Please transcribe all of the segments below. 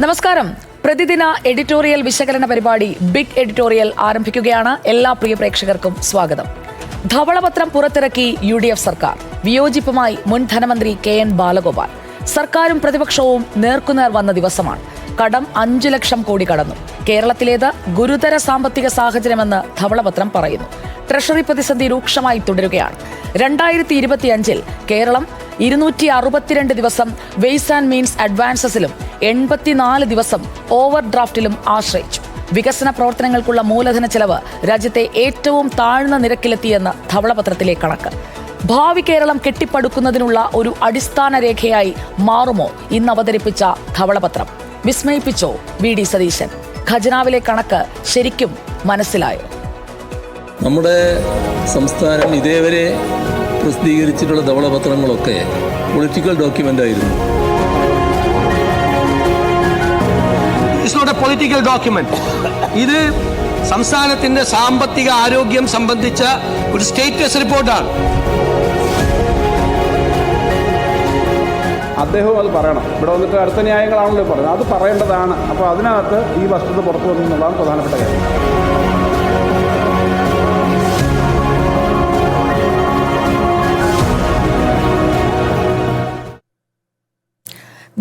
നമസ്കാരം. പ്രതിദിന എഡിറ്റോറിയൽ വിശകലന പരിപാടി ബിഗ് എഡിറ്റോറിയൽ ആരംഭിക്കുകയാണ്. എല്ലാ പ്രിയ പ്രേക്ഷകർക്കും സ്വാഗതം. ധവളപത്രം പുറത്തിറക്കി UDF സർക്കാർ. വിയോജിപ്പുമായി മുൻ ധനമന്ത്രി KN ബാലഗോപാൽ. സർക്കാരും പ്രതിപക്ഷവും നേർക്കുനേർ വന്ന ദിവസമാണ്. കടം 5 ലക്ഷം കോടി കടന്നു. കേരളത്തിലേത് ഗുരുതര സാമ്പത്തിക സാഹചര്യമെന്ന് ധവളപത്രം പറയുന്നു. ട്രഷറി പ്രതിസന്ധി രൂക്ഷമായി തുടരുകയാണ്. 2025 കേരളം 262 ദിവസം വെയ്സ് ആൻഡ് മീൻസ് അഡ്വാൻസസിലും 84 ദിവസം ഓവർ ഡ്രാഫ്റ്റിലും ആശ്രയിച്ചു. വികസന പ്രവർത്തനങ്ങൾക്കുള്ള മൂലധന ചെലവ് രാജ്യത്തെ ഏറ്റവും താഴ്ന്ന നിരക്കിലെത്തിയെന്ന് ധവളപത്രത്തിലെ കണക്ക്. ഭാവി കേരളം കെട്ടിപ്പടുക്കുന്നതിനുള്ള ഒരു അടിസ്ഥാന രേഖയായി മാറുമോ ഇന്ന് അവതരിപ്പിച്ച ധവളപത്രം? വിസ്മയിപ്പിച്ചോ VD സതീശൻ? ഖജനാവിലെ കണക്ക് ശരിക്കും മനസ്സിലായോ? നമ്മുടെ സംസ്ഥാനം ഇതേവരെ പ്രസിദ്ധീകരിച്ചിട്ടുള്ള ധവളപത്രങ്ങളൊക്കെ പൊളിറ്റിക്കൽ ഡോക്യുമെന്റ് ആയിരുന്നു. It's not a political document. ഇത് സംസ്ഥാനത്തിന്റെ സാമ്പത്തിക ആരോഗ്യം സംബന്ധിച്ച ഒരു സ്റ്റേറ്റസ് റിപ്പോർട്ടാണ്. അദ്ദേഹവും അത് പറയണം. ഇവിടെ വന്നിട്ട് അടുത്ത ന്യായങ്ങളാണല്ലോ പറയുന്നത്, അത് പറയേണ്ടതാണ്. അപ്പോൾ അതിനകത്ത് ഈ വസ്തുത പുറത്തു വന്നു എന്നുള്ളതാണ് പ്രധാനപ്പെട്ട കാര്യം.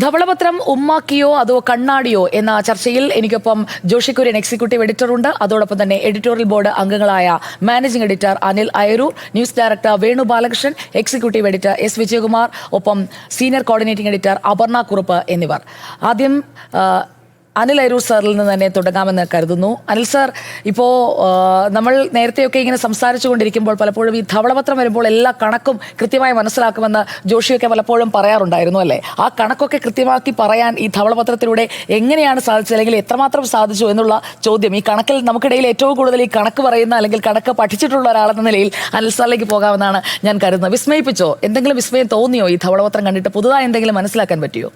ധവളപത്രം ഉമ്മാക്കിയോ അതോ കണ്ണാടിയോ എന്ന ചർച്ചയിൽ എനിക്കൊപ്പം ജോഷി കുര്യൻ എക്സിക്യൂട്ടീവ് എഡിറ്ററുണ്ട്. അതോടൊപ്പം തന്നെ എഡിറ്റോറിയൽ ബോർഡ് അംഗങ്ങളായ managing editor Anil Ayroor, news director Venu Balakrishnan, executive editor S Vijayakumar, ഒപ്പം senior coordinating editor Aparna Kurup എന്നിവർ. ആദ്യം അനിൽ അയരൂർ സാറിൽ നിന്ന് തന്നെ തുടങ്ങാമെന്ന് കരുതുന്നു. അനിൽ സാർ, ഇപ്പോൾ നമ്മൾ നേരത്തെയൊക്കെ ഇങ്ങനെ സംസാരിച്ചു കൊണ്ടിരിക്കുമ്പോൾ പലപ്പോഴും ഈ ധവളപത്രം വരുമ്പോൾ എല്ലാ കണക്കും കൃത്യമായി മനസ്സിലാക്കുമെന്ന് ജോഷിയൊക്കെ പലപ്പോഴും പറയാറുണ്ടായിരുന്നു, അല്ലേ? ആ കണക്കൊക്കെ കൃത്യമാക്കി പറയാൻ ഈ ധവളപത്രത്തിലൂടെ എങ്ങനെയാണ് സാധിച്ചത്, അല്ലെങ്കിൽ എത്രമാത്രം സാധിച്ചു എന്നുള്ള ചോദ്യം, ഈ കണക്കിൽ നമുക്കിടയിൽ ഏറ്റവും കൂടുതൽ ഈ കണക്ക് പറയുന്ന അല്ലെങ്കിൽ കണക്ക് പഠിച്ചിട്ടുള്ള ഒരാളെന്ന നിലയിൽ അനിൽ സാറിലേക്ക് പോകാമെന്നാണ് ഞാൻ കരുതുന്നത്. വിസ്മയിപ്പിച്ചോ? എന്തെങ്കിലും വിസ്മയം തോന്നിയോ ഈ ധവളപത്രം കണ്ടിട്ട്? പുതുതായി എന്തെങ്കിലും മനസ്സിലാക്കാൻ പറ്റിയോ?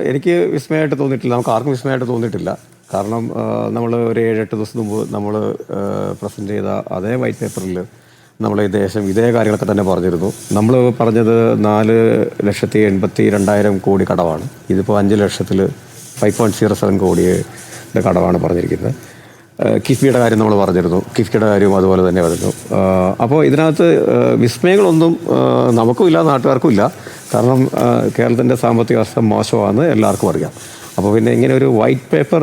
എനിക്ക് വിസ്മയമായിട്ട് തോന്നിയിട്ടില്ല, നമുക്ക് ആർക്കും വിസ്മയമായിട്ട് തോന്നിയിട്ടില്ല. കാരണം നമ്മൾ ഒരു 7-8 ദിവസം മുമ്പ് നമ്മൾ പ്രസൻറ്റ് ചെയ്ത അതേ വൈറ്റ് പേപ്പറിൽ നമ്മൾ ഈ ദേശം ഇതേ കാര്യങ്ങളൊക്കെ തന്നെ പറഞ്ഞിരുന്നു. നമ്മൾ പറഞ്ഞത് 4,82,000 കോടി കടമാണ്. ഇതിപ്പോൾ 5 ലക്ഷത്തിൽ 5.07 കോടിയുടെ കടമാണ് പറഞ്ഞിരിക്കുന്നത്. കിഫ്ബിയുടെ കാര്യം നമ്മൾ പറഞ്ഞിരുന്നു, കിഫ്ബിയുടെ കാര്യവും അതുപോലെ തന്നെ വരുന്നു. അപ്പോൾ ഇതിനകത്ത് വിസ്മയങ്ങളൊന്നും നമുക്കും ഇല്ല, നാട്ടുകാർക്കും ഇല്ല. കാരണം കേരളത്തിൻ്റെ സാമ്പത്തിക അവസ്ഥ മോശമാണെന്ന് എല്ലാവർക്കും അറിയാം. അപ്പോൾ പിന്നെ ഇങ്ങനെ ഒരു വൈറ്റ് പേപ്പർ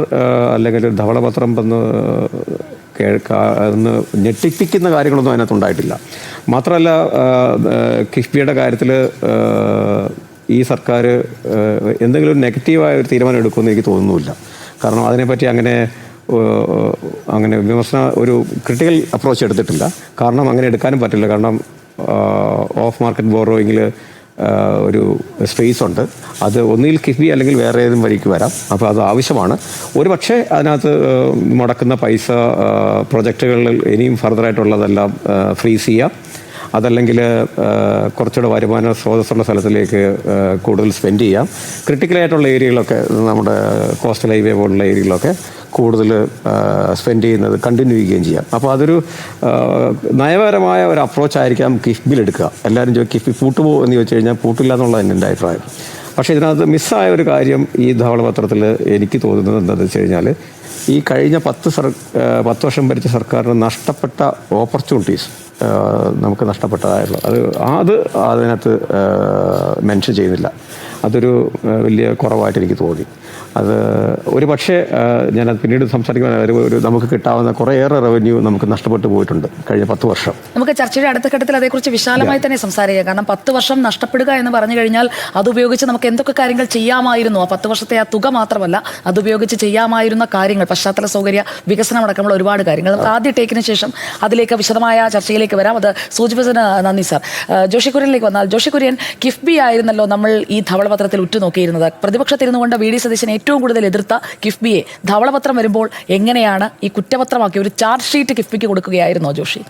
അല്ലെങ്കിൽ ഒരു ധവളപത്രം ഒന്ന് ഞെട്ടിപ്പിക്കുന്ന കാര്യങ്ങളൊന്നും അതിനകത്തുണ്ടായിട്ടില്ല. മാത്രമല്ല, കിഫ്ബിയുടെ കാര്യത്തിൽ ഈ സർക്കാർ എന്തെങ്കിലും ഒരു നെഗറ്റീവായ ഒരു തീരുമാനം എടുക്കുമെന്ന് എനിക്ക് തോന്നുന്നുമില്ല. കാരണം അതിനെപ്പറ്റി അങ്ങനെ ഒരു ക്രിട്ടിക്കൽ അപ്രോച്ച് എടുത്തിട്ടില്ല. കാരണം അങ്ങനെ എടുക്കാനും പറ്റില്ല. കാരണം ഓഫ് മാർക്കറ്റ് ബോറോയിങ്ങിൽ ഒരു സ്പേസ് ഉണ്ട്. അത് ഒന്നുകിൽ കിഫ്ബി അല്ലെങ്കിൽ വേറെ ഏതും വഴിക്ക് വരാം. അപ്പോൾ അത് ആവശ്യമാണ്. ഒരു പക്ഷേ അതിനകത്ത് മുടക്കുന്ന പൈസ പ്രൊജക്റ്റുകളിൽ ഇനിയും ഫർദറായിട്ടുള്ളതെല്ലാം ഫ്രീസ് ചെയ്യാം. അതല്ലെങ്കിൽ കുറച്ചുകൂടെ വരുമാന സ്രോതസ്സുള്ള സ്ഥലത്തിലേക്ക് കൂടുതൽ സ്പെൻഡ് ചെയ്യാം. ക്രിട്ടിക്കലായിട്ടുള്ള ഏരിയകളൊക്കെ, നമ്മുടെ കോസ്റ്റൽ ഹൈവേ പോലുള്ള ഏരിയകളൊക്കെ കൂടുതൽ സ്പെൻഡ് ചെയ്യുന്നത് കണ്ടിന്യൂ ചെയ്യുകയും ചെയ്യാം. അപ്പോൾ അതൊരു നയപരമായ ഒരു അപ്രോച്ചായിരിക്കാം കിഫ്ബിൽ എടുക്കുക. എല്ലാവരും കിഫ്ബി പൂട്ടുപോകുമോ എന്ന് ചോദിച്ചു കഴിഞ്ഞാൽ പൂട്ടില്ല എന്നുള്ളതാണ് എൻ്റെ അഭിപ്രായം. പക്ഷേ ഇതിനകത്ത് മിസ്സായ ഒരു കാര്യം ഈ ധവളപത്രത്തിൽ എനിക്ക് തോന്നുന്നത് എന്താണെന്ന് വെച്ച് കഴിഞ്ഞാൽ, ഈ കഴിഞ്ഞ 10 വർഷം ഭരിച്ച സർക്കാരിന് നഷ്ടപ്പെട്ട ഓപ്പർച്യൂണിറ്റീസ് നമുക്ക് നഷ്ടപ്പെട്ടതായിട്ടുള്ള അത് അതിനകത്ത് മെൻഷൻ ചെയ്യുന്നില്ല. അതൊരു വലിയ കുറവായിട്ട് എനിക്ക് തോന്നി. അത് ഒരു പക്ഷേ ഞാനത് പിന്നീട് സംസാരിക്കുമ്പോൾ നമുക്ക് കിട്ടാവുന്ന കുറേയേറെ റവന്യൂ നമുക്ക് നഷ്ടപ്പെട്ടു പോയിട്ടുണ്ട് കഴിഞ്ഞ 10 വർഷം. നമുക്ക് ചർച്ചയുടെ അടുത്ത ഘട്ടത്തിൽ അതേക്കുറിച്ച് വിശാലമായി തന്നെ സംസാരിക്കാം. കാരണം 10 വർഷം നഷ്ടപ്പെടുക എന്ന് പറഞ്ഞു കഴിഞ്ഞാൽ അതുപയോഗിച്ച് നമുക്ക് എന്തൊക്കെ കാര്യങ്ങൾ ചെയ്യാമായിരുന്നു. ആ 10 വർഷത്തെ ആ തുക മാത്രമല്ല, അതുപയോഗിച്ച് ചെയ്യാമായിരുന്ന കാര്യങ്ങൾ, പശ്ചാത്തല സൗകര്യ വികസനം അടക്കമുള്ള ഒരുപാട് കാര്യങ്ങൾ. നമുക്ക് ആദ്യ ടേക്കിന് ശേഷം അതിലേക്ക് വിശദമായ ചർച്ചയിലേക്ക് വരാം. അത് സൂചിപ്പിച്ചതിന് നന്ദി സാർ. ജോഷി കുര്യനിലേക്ക് വന്നാൽ, ജോഷി കുര്യൻ, കിഫ്ബി ആയിരുന്നല്ലോ നമ്മൾ ഈ ധവളപത്രത്തിൽ ഉറ്റുനോക്കിയിരുന്നത്. പ്രതിപക്ഷത്തിരുന്നു കൊണ്ട് VD സതീശൻ ഏറ്റവും കൂടുതൽ എതിർത്ത കിഫ്ബിയെ ധവളപത്രം വരുമ്പോൾ എങ്ങനെയാണ് ഈ കുറ്റപത്രമാക്കി ഒരു ചാർജ് ഷീറ്റ് കിഫ്ബിക്ക് കൊടുക്കുകയായിരുന്നോ ജോഷി?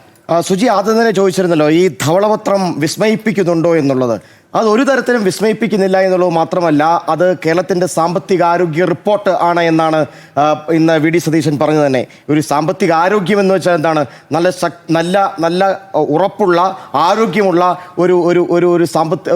സുജി ആദ്യം തന്നെ ചോദിച്ചിരുന്നല്ലോ, ഈ ധവളപത്രം വിസ്മയിപ്പിക്കുന്നുണ്ടോ എന്നുള്ളത്. അതൊരു തരത്തിലും വിസ്മയിപ്പിക്കുന്നില്ല എന്നുള്ളത് മാത്രമല്ല, അത് കേരളത്തിൻ്റെ സാമ്പത്തികാരോഗ്യ റിപ്പോർട്ട് ആണ് എന്നാണ് ഇന്ന് വി ഡി സതീശൻ പറഞ്ഞു തന്നെ. ഒരു സാമ്പത്തിക ആരോഗ്യം എന്ന് വെച്ചാൽ എന്താണ്? നല്ല ഉറപ്പുള്ള ആരോഗ്യമുള്ള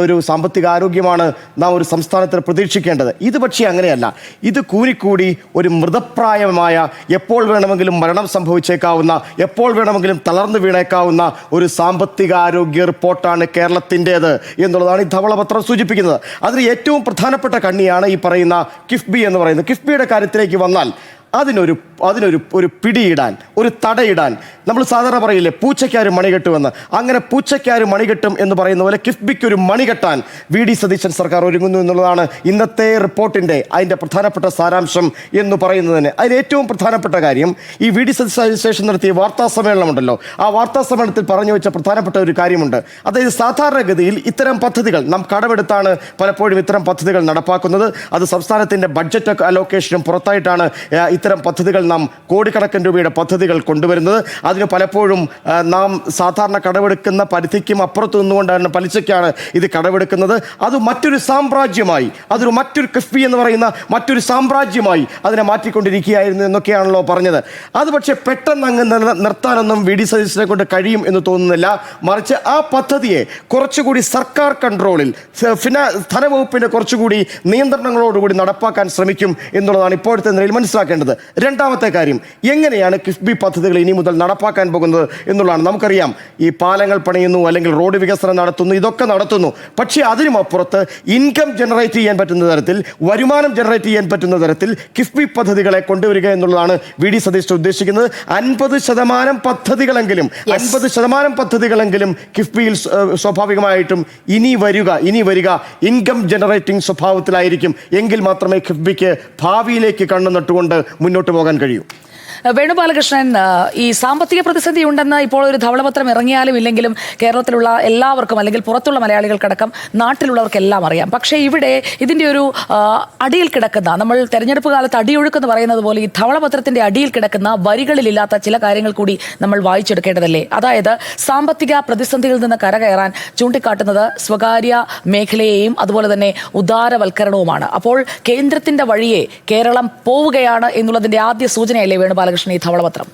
ഒരു സാമ്പത്തിക ആരോഗ്യമാണ് നാം ഒരു സംസ്ഥാനത്തിന് പ്രതീക്ഷിക്കേണ്ടത്. ഇത് പക്ഷേ അങ്ങനെയല്ല. ഇത് കൂനിക്കൂടി ഒരു മൃതപ്രായമായ, എപ്പോൾ വേണമെങ്കിലും മരണം സംഭവിച്ചേക്കാവുന്ന, എപ്പോൾ വേണമെങ്കിലും തളർന്നു വീണേക്കാവുന്ന ഒരു സാമ്പത്തികാരോഗ്യ റിപ്പോർട്ടാണ് കേരളത്തിൻ്റേത് എന്നുള്ളതാണ് ഈ ധവളപത്രം സൂചിപ്പിക്കുന്നത്. അതിന് ഏറ്റവും പ്രധാനപ്പെട്ട കണ്ണിയാണ് ഈ പറയുന്ന കിഫ്ബി എന്ന് പറയുന്നത്. കിഫ്ബിയുടെ കാര്യത്തിലേക്ക് വന്നാൽ അതിനൊരു പിടിയിടാൻ, ഒരു തടയിടാൻ, നമ്മൾ സാധാരണ പറയില്ലേ പൂച്ചയ്ക്കാര് മണികെട്ടുമെന്ന്, അങ്ങനെ പൂച്ചയ്ക്കാര് മണികെട്ടും എന്ന് പറയുന്ന പോലെ കിഫ്ബിക്കൊരു മണികെട്ടാൻ വി ഡി സതീശൻ സർക്കാർ ഒരുങ്ങുന്നു എന്നുള്ളതാണ് ഇന്നത്തെ റിപ്പോർട്ടിൻ്റെ അതിൻ്റെ പ്രധാനപ്പെട്ട സാരാംശം എന്ന് പറയുന്നതിന്. അതിൽ ഏറ്റവും പ്രധാനപ്പെട്ട കാര്യം, ഈ വി ഡി സതീശൻ നടത്തിയ വാർത്താ സമ്മേളനമുണ്ടല്ലോ, ആ വാർത്താ സമ്മേളനത്തിൽ പറഞ്ഞു വെച്ച പ്രധാനപ്പെട്ട ഒരു കാര്യമുണ്ട്. അതായത് സാധാരണഗതിയിൽ ഇത്തരം പദ്ധതികൾ നാം കടമെടുത്താണ് പലപ്പോഴും ഇത്തരം പദ്ധതികൾ നടപ്പാക്കുന്നത്. അത് സംസ്ഥാനത്തിൻ്റെ ബഡ്ജറ്റ് അലോക്കേഷനും പുറത്തായിട്ടാണ് ഇത്തരം പദ്ധതികൾ നാം കോടിക്കണക്കിന് രൂപയുടെ പദ്ധതികൾ കൊണ്ടുവരുന്നത്. അതിന് പലപ്പോഴും നാം സാധാരണ കടമെടുക്കുന്ന പരിധിക്കും അപ്പുറത്ത് നിന്നുകൊണ്ടാണ് പലിശയ്ക്കാണ് ഇത് കടമെടുക്കുന്നത്. അത് മറ്റൊരു സാമ്രാജ്യമായി, മറ്റൊരു കിഫ്ബി എന്ന് പറയുന്ന മറ്റൊരു സാമ്രാജ്യമായി അതിനെ മാറ്റിക്കൊണ്ടിരിക്കുകയായിരുന്നു എന്നൊക്കെയാണല്ലോ പറഞ്ഞത്. അത് പക്ഷേ പെട്ടെന്ന് അങ്ങ് നിർത്താനൊന്നും വി ഡി സതീശനെ കൊണ്ട് കഴിയും എന്ന് തോന്നുന്നില്ല. മറിച്ച് ആ പദ്ധതിയെ കുറച്ചുകൂടി സർക്കാർ കൺട്രോളിൽ, ധനവകുപ്പിൻ്റെ കുറച്ചുകൂടി നിയന്ത്രണങ്ങളോടുകൂടി നടപ്പാക്കാൻ ശ്രമിക്കും എന്നുള്ളതാണ് ഇപ്പോഴത്തെ നിലയിൽ മനസ്സിലാക്കേണ്ടത്. രണ്ടാമത്തെ കാര്യം, എങ്ങനെയാണ് കിഫ്ബി പദ്ധതികൾ ഇനി മുതൽ നടപ്പാക്കാൻ പോകുന്നത് എന്നുള്ളതാണ്. നമുക്കറിയാം, ഈ പാലങ്ങൾ പണിയുന്നു, അല്ലെങ്കിൽ റോഡ് വികസനം നടത്തുന്നു, ഇതൊക്കെ നടത്തുന്നു. പക്ഷേ അതിനുമപ്പുറത്ത് ഇൻകം ജനറേറ്റ് ചെയ്യാൻ പറ്റുന്ന തരത്തിൽ, വരുമാനം ജനറേറ്റ് ചെയ്യാൻ പറ്റുന്ന തരത്തിൽ കിഫ്ബി പദ്ധതികളെ കൊണ്ടുവരിക എന്നുള്ളതാണ് വി ഡി സതീശൻ ഉദ്ദേശിക്കുന്നത്. 50% പദ്ധതികളെങ്കിലും കിഫ്ബിയിൽ സ്വാഭാവികമായിട്ടും ഇനി വരിക ഇൻകം ജനറേറ്റിംഗ് സ്വഭാവത്തിലായിരിക്കും. എങ്കിൽ മാത്രമേ കിഫ്ബിക്ക് ഭാവിയിലേക്ക് കണ്ണു നട്ടുകൊണ്ട് മുന്നോട്ട് പോകാൻ കഴിയൂ. വേണുഗോപാലകൃഷ്ണൻ, ഈ സാമ്പത്തിക പ്രതിസന്ധി ഉണ്ടെന്ന് ഇപ്പോൾ ഒരു ധവളപത്രം ഇറങ്ങിയാലും ഇല്ലെങ്കിലും കേരളത്തിലുള്ള എല്ലാവർക്കും, അല്ലെങ്കിൽ പുറത്തുള്ള മലയാളികൾക്കടക്കം നാട്ടിലുള്ളവർക്കെല്ലാം അറിയാം. പക്ഷേ ഇവിടെ ഇതിൻ്റെ ഒരു അടിയിൽ കിടക്കുന്ന, നമ്മൾ തെരഞ്ഞെടുപ്പ് കാലത്ത് അടിയൊഴുക്കെന്ന് പറയുന്നത് പോലെ ഈ ധവളപത്രത്തിൻ്റെ അടിയിൽ കിടക്കുന്ന വരികളിലില്ലാത്ത ചില കാര്യങ്ങൾ കൂടി നമ്മൾ വായിച്ചെടുക്കേണ്ടതല്ലേ? അതായത് സാമ്പത്തിക പ്രതിസന്ധിയിൽ നിന്ന് കരകയറാൻ ചൂണ്ടിക്കാട്ടുന്നത് സ്വകാര്യ മേഖലയെയും അതുപോലെ തന്നെ ഉദാരവൽക്കരണവുമാണ്. അപ്പോൾ കേന്ദ്രത്തിൻ്റെ വഴിയെ കേരളം പോവുകയാണ് എന്നുള്ളതിൻ്റെ ആദ്യ സൂചനയല്ലേ വേണുഗോപാലകൃഷ്ണൻ ഈ ധവളപത്രം?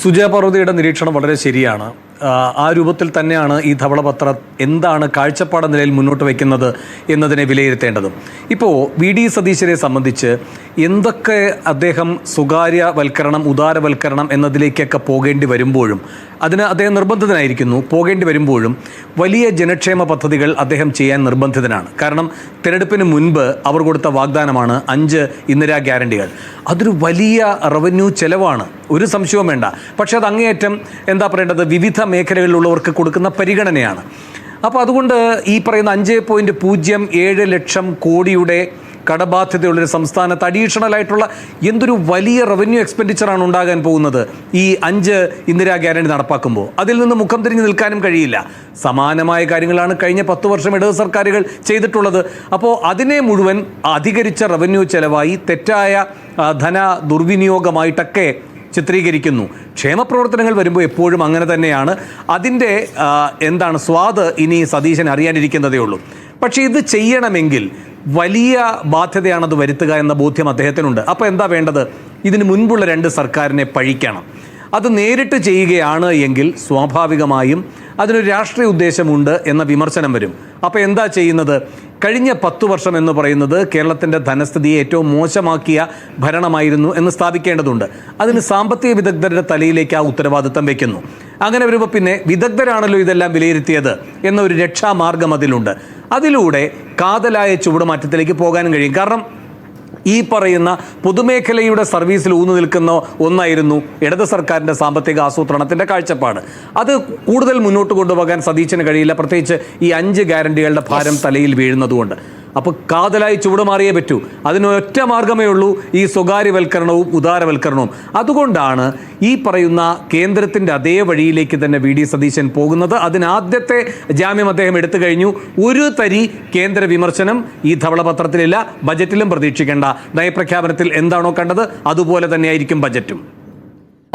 സുജയ പാർവതിയുടെ നിരീക്ഷണം വളരെ ശരിയാണ്. ആ രൂപത്തിൽ തന്നെയാണ് ഈ ധവളപത്രം എന്താണ് കാഴ്ചപ്പാട് നിലയിൽ മുന്നോട്ട് വയ്ക്കുന്നത് എന്നതിനെ വിലയിരുത്തേണ്ടതും. ഇപ്പോൾ വി ഡി സതീശനെ സംബന്ധിച്ച് എന്തൊക്കെ അദ്ദേഹം സ്വകാര്യവൽക്കരണം, ഉദാരവൽക്കരണം എന്നതിലേക്കൊക്കെ പോകേണ്ടി വരുമ്പോഴും, അതിന് അദ്ദേഹം നിർബന്ധിതനായിരിക്കുന്നു. പോകേണ്ടി വരുമ്പോഴും വലിയ ജനക്ഷേമ പദ്ധതികൾ അദ്ദേഹം ചെയ്യാൻ നിർബന്ധിതനാണ്. കാരണം തിരഞ്ഞെടുപ്പിന് മുൻപ് അവർ കൊടുത്ത വാഗ്ദാനമാണ് 5 ഇന്ദിരാ ഗ്യാരണ്ടികൾ. അതൊരു വലിയ റവന്യൂ ചെലവാണ്, ഒരു സംശയവും വേണ്ട. പക്ഷേ അത് അങ്ങേയറ്റം എന്താ പറയേണ്ടത്, വിവിധ മേഖലകളിലുള്ളവർക്ക് കൊടുക്കുന്ന പരിഗണനയാണ്. അപ്പോൾ അതുകൊണ്ട് ഈ പറയുന്ന 5.07 ലക്ഷം കോടിയുടെ കടബാധ്യതയുള്ളൊരു സംസ്ഥാനത്ത് അഡീഷണലായിട്ടുള്ള എന്തൊരു വലിയ റവന്യൂ എക്സ്പെൻഡിച്ചറാണ് ഉണ്ടാകാൻ പോകുന്നത് ഈ 5 ഇന്ദിരാ ഗ്യാരണ്ടി നടപ്പാക്കുമ്പോൾ. അതിൽ നിന്ന് മുഖം തിരിഞ്ഞ് നിൽക്കാനും കഴിയില്ല. സമാനമായ കാര്യങ്ങളാണ് കഴിഞ്ഞ 10 വർഷം ഇടത് സർക്കാരുകൾ ചെയ്തിട്ടുള്ളത്. അപ്പോൾ അതിനെ മുഴുവൻ അധികരിച്ച റവന്യൂ ചെലവായി, തെറ്റായ ധന ദുർവിനിയോഗമായിട്ടൊക്കെ ചിത്രീകരിക്കുന്നു. ക്ഷേമപ്രവർത്തനങ്ങൾ വരുമ്പോൾ എപ്പോഴും അങ്ങനെ തന്നെയാണ്. അതിൻ്റെ സ്വാദ് ഇനി സതീശൻ അറിയാനിരിക്കുന്നതേ ഉള്ളൂ. പക്ഷേ ഇത് ചെയ്യണമെങ്കിൽ വലിയ ബാധ്യതയാണത് വരുത്തുക എന്ന ബോധ്യം അദ്ദേഹത്തിനുണ്ട്. അപ്പോൾ എന്താ വേണ്ടത്? ഇതിന് മുൻപുള്ള 2 സർക്കാരിനെ പഴിക്കണം. അത് നേരിട്ട് ചെയ്യുകയാണ് എങ്കിൽ സ്വാഭാവികമായും അതിനൊരു രാഷ്ട്രീയ ഉദ്ദേശമുണ്ട് എന്ന വിമർശനം വരും. അപ്പോൾ എന്താ ചെയ്യുന്നത്? കഴിഞ്ഞ 10 വർഷം എന്ന് പറയുന്നത് കേരളത്തിൻ്റെ ധനസ്ഥിതിയെ ഏറ്റവും മോശമാക്കിയ ഭരണമായിരുന്നു എന്ന് സ്ഥാപിക്കേണ്ടതുണ്ട്. അതിന് സാമ്പത്തിക വിദഗ്ധരുടെ തലയിലേക്ക് ആ ഉത്തരവാദിത്തം വയ്ക്കുന്നു. അങ്ങനെ വരുമ്പോൾ പിന്നെ വിദഗ്ധരാണല്ലോ ഇതെല്ലാം വിലയിരുത്തിയത് എന്നൊരു രക്ഷാമാർഗം അതിലുണ്ട്. അതിലൂടെ കാതലായ ചുവടുമാറ്റത്തിലേക്ക് പോകാനും കഴിയും. കാരണം ഈ പറയുന്ന പൊതുമേഖലയുടെ സർവീസിൽ ഊന്നു നിൽക്കുന്ന ഒന്നായിരുന്നു ഇടത് സർക്കാരിൻ്റെ സാമ്പത്തിക ആസൂത്രണത്തിൻ്റെ കാഴ്ചപ്പാട്. അത് കൂടുതൽ മുന്നോട്ട് കൊണ്ടുപോകാൻ സതീശന് കഴിയില്ല, പ്രത്യേകിച്ച് ഈ 5 ഗ്യാരണ്ടികളുടെ ഭാരം തലയിൽ വീഴുന്നതുകൊണ്ട്. അപ്പോൾ കാതലായി ചുവടുമാറിയേ പറ്റൂ. അതിനൊറ്റ മാർഗമേ ഉള്ളൂ, ഈ സ്വകാര്യവൽക്കരണവും ഉദാരവൽക്കരണവും. അതുകൊണ്ടാണ് ഈ പറയുന്ന കേന്ദ്രത്തിൻ്റെ അതേ വഴിയിലേക്ക് തന്നെ വി ഡി സതീശൻ പോകുന്നത്. അതിനാദ്യത്തെ ജാമ്യം അദ്ദേഹം എടുത്തു കഴിഞ്ഞു. ഒരു തരി കേന്ദ്ര വിമർശനം ഈ ധവളപത്രത്തിലില്ല, ബജറ്റിലും പ്രതീക്ഷിക്കേണ്ട. നയപ്രഖ്യാപനത്തിൽ എന്താണോ കണ്ടത് അതുപോലെ തന്നെയായിരിക്കും ബജറ്റും.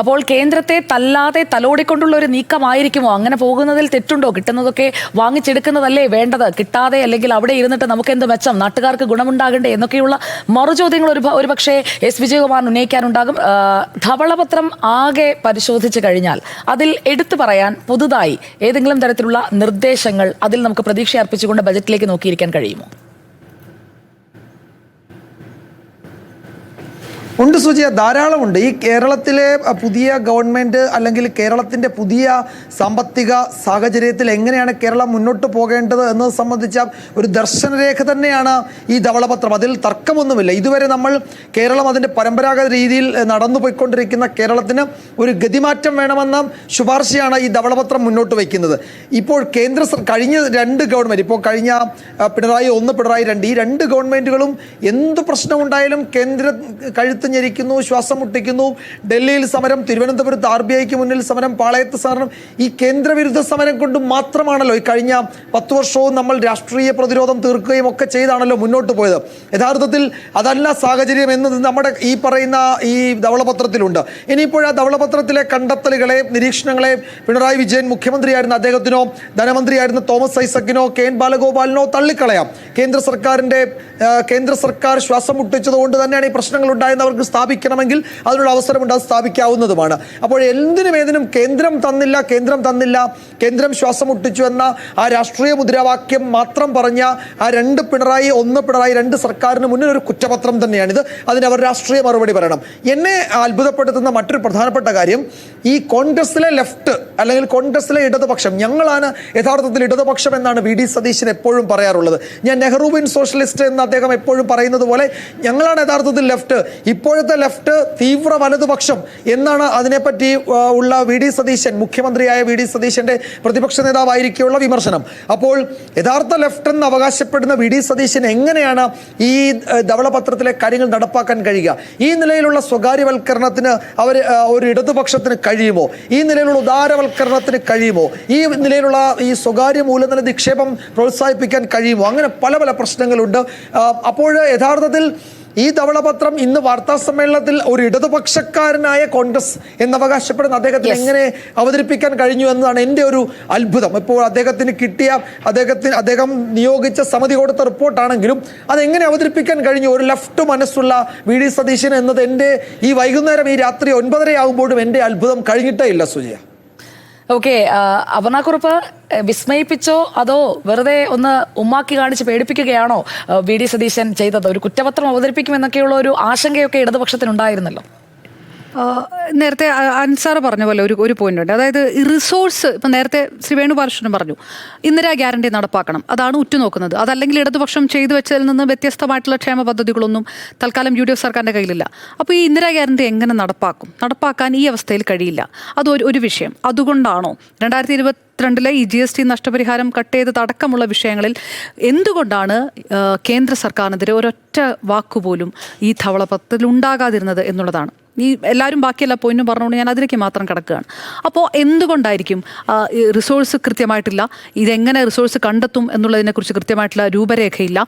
അപ്പോൾ കേന്ദ്രത്തെ തല്ലാതെ തലോടിക്കൊണ്ടുള്ള ഒരു നീക്കമായിരിക്കുമോ? അങ്ങനെ പോകുന്നതിൽ തെറ്റുണ്ടോ? കിട്ടുന്നതൊക്കെ വാങ്ങിച്ചെടുക്കുന്നതല്ലേ വേണ്ടത്? കിട്ടാതെ അല്ലെങ്കിൽ അവിടെ ഇരുന്നിട്ട് നമുക്ക് എന്ത് മെച്ചം, നാട്ടുകാർക്ക് ഗുണമുണ്ടാകണ്ടേ എന്നൊക്കെയുള്ള മറുചോദ്യങ്ങൾ ഒരു പക്ഷേ എസ് വിജയകുമാറിന് ഉന്നയിക്കാനുണ്ടാകും. ധവളപത്രം ആകെ പരിശോധിച്ചു കഴിഞ്ഞാൽ അതിൽ എടുത്തു പറയാൻ പുതുതായി ഏതെങ്കിലും തരത്തിലുള്ള നിർദ്ദേശങ്ങൾ അതിൽ നമുക്ക് പ്രതീക്ഷ അർപ്പിച്ചുകൊണ്ട് ബജറ്റിലേക്ക് നോക്കിയിരിക്കാൻ കഴിയുമോ? ഉണ്ട് സുജിയ, ധാരാളമുണ്ട്. ഈ കേരളത്തിലെ പുതിയ ഗവൺമെൻറ് അല്ലെങ്കിൽ കേരളത്തിൻ്റെ പുതിയ സാമ്പത്തിക സാഹചര്യത്തിൽ എങ്ങനെയാണ് കേരളം മുന്നോട്ട് പോകേണ്ടത് എന്നത് സംബന്ധിച്ച ഒരു ദർശനരേഖ തന്നെയാണ് ഈ ധവളപത്രം. അതിൽ തർക്കമൊന്നുമില്ല. ഇതുവരെ നമ്മൾ കേരളം അതിൻ്റെ പരമ്പരാഗത രീതിയിൽ നടന്നു പോയിക്കൊണ്ടിരിക്കുന്ന കേരളത്തിന് ഒരു ഗതിമാറ്റം വേണമെന്ന ശുപാർശയാണ് ഈ ധവളപത്രം മുന്നോട്ട് വയ്ക്കുന്നത്. ഇപ്പോൾ കഴിഞ്ഞ രണ്ട് ഗവൺമെൻറ്, ഇപ്പോൾ കഴിഞ്ഞ പിണറായി 1, പിണറായി 2, ഈ രണ്ട് ഗവൺമെൻറ്റുകളും എന്ത് പ്രശ്നമുണ്ടായാലും കേന്ദ്ര ഞെരിക്കുന്നു, ശ്വാസം മുട്ടിക്കുന്നു. ഡൽഹിയിൽ സമരം, തിരുവനന്തപുരത്ത് RBIക്ക് മുന്നിൽ സമരം, പാളയത്ത് സമരം. ഈ കേന്ദ്രവിരുദ്ധ സമരം കൊണ്ട് മാത്രമാണല്ലോ ഈ കഴിഞ്ഞ 10 വർഷവും നമ്മൾ രാഷ്ട്രീയ പ്രതിരോധം തീർക്കുകയും ഒക്കെ ചെയ്താണല്ലോ മുന്നോട്ട് പോയത്. യഥാർത്ഥത്തിൽ അതല്ല സാഹചര്യം എന്നത് നമ്മുടെ ഈ പറയുന്ന ഈ ധവളപത്രത്തിലുണ്ട്. ഇനിയിപ്പോൾ ആ ധവളപത്രത്തിലെ കണ്ടെത്തലുകളെ, നിരീക്ഷണങ്ങളെ പിണറായി വിജയൻ മുഖ്യമന്ത്രിയായിരുന്ന അദ്ദേഹത്തിനോ ധനമന്ത്രിയായിരുന്ന തോമസ് ഐസക്കിനോ KN ബാലഗോപാലിനോ തള്ളിക്കളയാം. കേന്ദ്ര സർക്കാർ ശ്വാസം മുട്ടിച്ചതുകൊണ്ട് തന്നെയാണ് ഈ പ്രശ്നങ്ങൾ ഉണ്ടായെന്ന് അവർക്ക് സ്ഥാപിക്കണമെങ്കിൽ അതിനുള്ള അവസരമുണ്ട്, അത് സ്ഥാപിക്കാവുന്നതുമാണ്. അപ്പോൾ ഏതിനും കേന്ദ്രം തന്നില്ല, കേന്ദ്രം ശ്വാസം മുട്ടിച്ചു എന്ന ആ രാഷ്ട്രീയ മുദ്രാവാക്യം മാത്രം പറഞ്ഞ ആ പിണറായി 1, പിണറായി 2 സർക്കാരിന് മുന്നിൽ ഒരു കുറ്റപത്രം തന്നെയാണിത്. അതിന് അവർ രാഷ്ട്രീയ മറുപടി പറയണം. എന്നെ അത്ഭുതപ്പെടുത്തുന്ന മറ്റൊരു പ്രധാനപ്പെട്ട കാര്യം, ഈ കോൺഗ്രസിലെ ലെഫ്റ്റ് അല്ലെങ്കിൽ കോൺഗ്രസിലെ ഇടതുപക്ഷം, ഞങ്ങളാണ് യഥാർത്ഥത്തിൽ ഇടതുപക്ഷം എന്നാണ് VD സതീശൻ എപ്പോഴും പറയാറുള്ളത്. ഞാൻ നെഹ്റുവിൻ സോഷ്യലിസ്റ്റ് എന്ന് അദ്ദേഹം എപ്പോഴും പറയുന്നത് പോലെ ഞങ്ങളാണ് യഥാർത്ഥത്തിൽ ലെഫ്റ്റ്. ഇപ്പോഴത്തെ ലെഫ്റ്റ് തീവ്ര വലതുപക്ഷം എന്നാണ് അതിനെപ്പറ്റി ഉള്ള VD സതീശൻ, മുഖ്യമന്ത്രിയായ VD സതീശന്റെ പ്രതിപക്ഷ നേതാവായിരിക്കുള്ള വിമർശനം. അപ്പോൾ യഥാർത്ഥ ലെഫ്റ്റ് എന്ന് അവകാശപ്പെടുന്ന VD സതീശൻ എങ്ങനെയാണ് ഈ ധവളപത്രത്തിലെ കാര്യങ്ങൾ നടപ്പാക്കാൻ കഴിയുക? ഈ നിലയിലുള്ള സ്വകാര്യവൽക്കരണത്തിന് ഒരു ഇടതുപക്ഷത്തിന് കഴിയുമോ? ഈ നിലയിലുള്ള ഉദാരവൽക്കരണത്തിന് കഴിയുമോ? ഈ നിലയിലുള്ള ഈ സ്വകാര്യ മൂലധന നിക്ഷേപം പ്രോത്സാഹിപ്പിക്കാൻ കഴിയുമോ? അങ്ങനെ പല പ്രശ്നങ്ങളുണ്ട്. അപ്പോൾ യഥാർത്ഥത്തിൽ ഈ ധവളപത്രം ഇന്ന് വാർത്താ സമ്മേളനത്തിൽ ഒരു ഇടതുപക്ഷക്കാരനായ കോൺഗ്രസ് എന്നവകാശപ്പെടുന്ന അദ്ദേഹത്തിന് എങ്ങനെ അവതരിപ്പിക്കാൻ കഴിഞ്ഞു എന്നതാണ് എൻ്റെ ഒരു അത്ഭുതം. ഇപ്പോൾ അദ്ദേഹം നിയോഗിച്ച സമിതി കൊടുത്ത റിപ്പോർട്ടാണെങ്കിലും അതെങ്ങനെ അവതരിപ്പിക്കാൻ കഴിഞ്ഞു ഒരു ലെഫ്റ്റ് മനസ്സുള്ള VD സതീശൻ എന്നത് എൻ്റെ ഈ വൈകുന്നേരം ഈ രാത്രി 9:30 ആകുമ്പോഴും എൻ്റെ അത്ഭുതം കഴിഞ്ഞിട്ടേ ഇല്ല സുജയ. ഓക്കെ, അപർണക്കുറുപ്പ് വിസ്മയിപ്പിച്ചോ അതോ വെറുതെ ഒന്ന് ഉമ്മാക്കി കാണിച്ച് പേടിപ്പിക്കുകയാണോ VD സതീശൻ ചെയ്തത്? ഒരു കുറ്റപത്രം അവതരിപ്പിക്കുമെന്നൊക്കെയുള്ള ഒരു ആശങ്കയൊക്കെ ഇടതുപക്ഷത്തിനുണ്ടായിരുന്നല്ലോ. നേരത്തെ അൻസാർ പറഞ്ഞ പോലെ ഒരു പോയിന്റ് ഉണ്ട്. അതായത് ഈ റിസോഴ്സ്, ഇപ്പം നേരത്തെ ശ്രീ വേണുഗോപാലകൃഷ്ണൻ പറഞ്ഞു ഇന്ദിരാ ഗ്യാരണ്ടി നടപ്പാക്കണം, അതാണ് ഉറ്റുനോക്കുന്നത്. അതല്ലെങ്കിൽ ഇടതുപക്ഷം ചെയ്തു വെച്ചതിൽ നിന്ന് വ്യത്യസ്തമായിട്ടുള്ള ക്ഷേമ പദ്ധതികളൊന്നും തൽക്കാലം UDF സർക്കാരിൻ്റെ കയ്യിലില്ല. അപ്പോൾ ഈ ഇന്ദിരാ ഗ്യാരണ്ടി എങ്ങനെ നടപ്പാക്കാൻ ഈ അവസ്ഥയിൽ കഴിയില്ല. അതൊരു വിഷയം. അതുകൊണ്ടാണോ 2022 ഈ GST നഷ്ടപരിഹാരം കട്ട് ചെയ്തതടക്കമുള്ള വിഷയങ്ങളിൽ എന്തുകൊണ്ടാണ് കേന്ദ്ര സർക്കാരിനെതിരെ ഒരൊറ്റ വാക്കുപോലും ഈ ധവളപത്രത്തിൽ ഉണ്ടാകാതിരുന്നത് എന്നുള്ളതാണ്. ഈ എല്ലാവരും ബാക്കിയെല്ലാ പോയിന്റും പറഞ്ഞുകൊണ്ട് ഞാൻ അതിലേക്ക് മാത്രം കിടക്കുകയാണ്. അപ്പോൾ എന്തുകൊണ്ടായിരിക്കും റിസോഴ്സ് കൃത്യമായിട്ടില്ല, ഇതെങ്ങനെ റിസോഴ്സ് കണ്ടെത്തും എന്നുള്ളതിനെക്കുറിച്ച് കൃത്യമായിട്ടുള്ള രൂപരേഖയില്ല.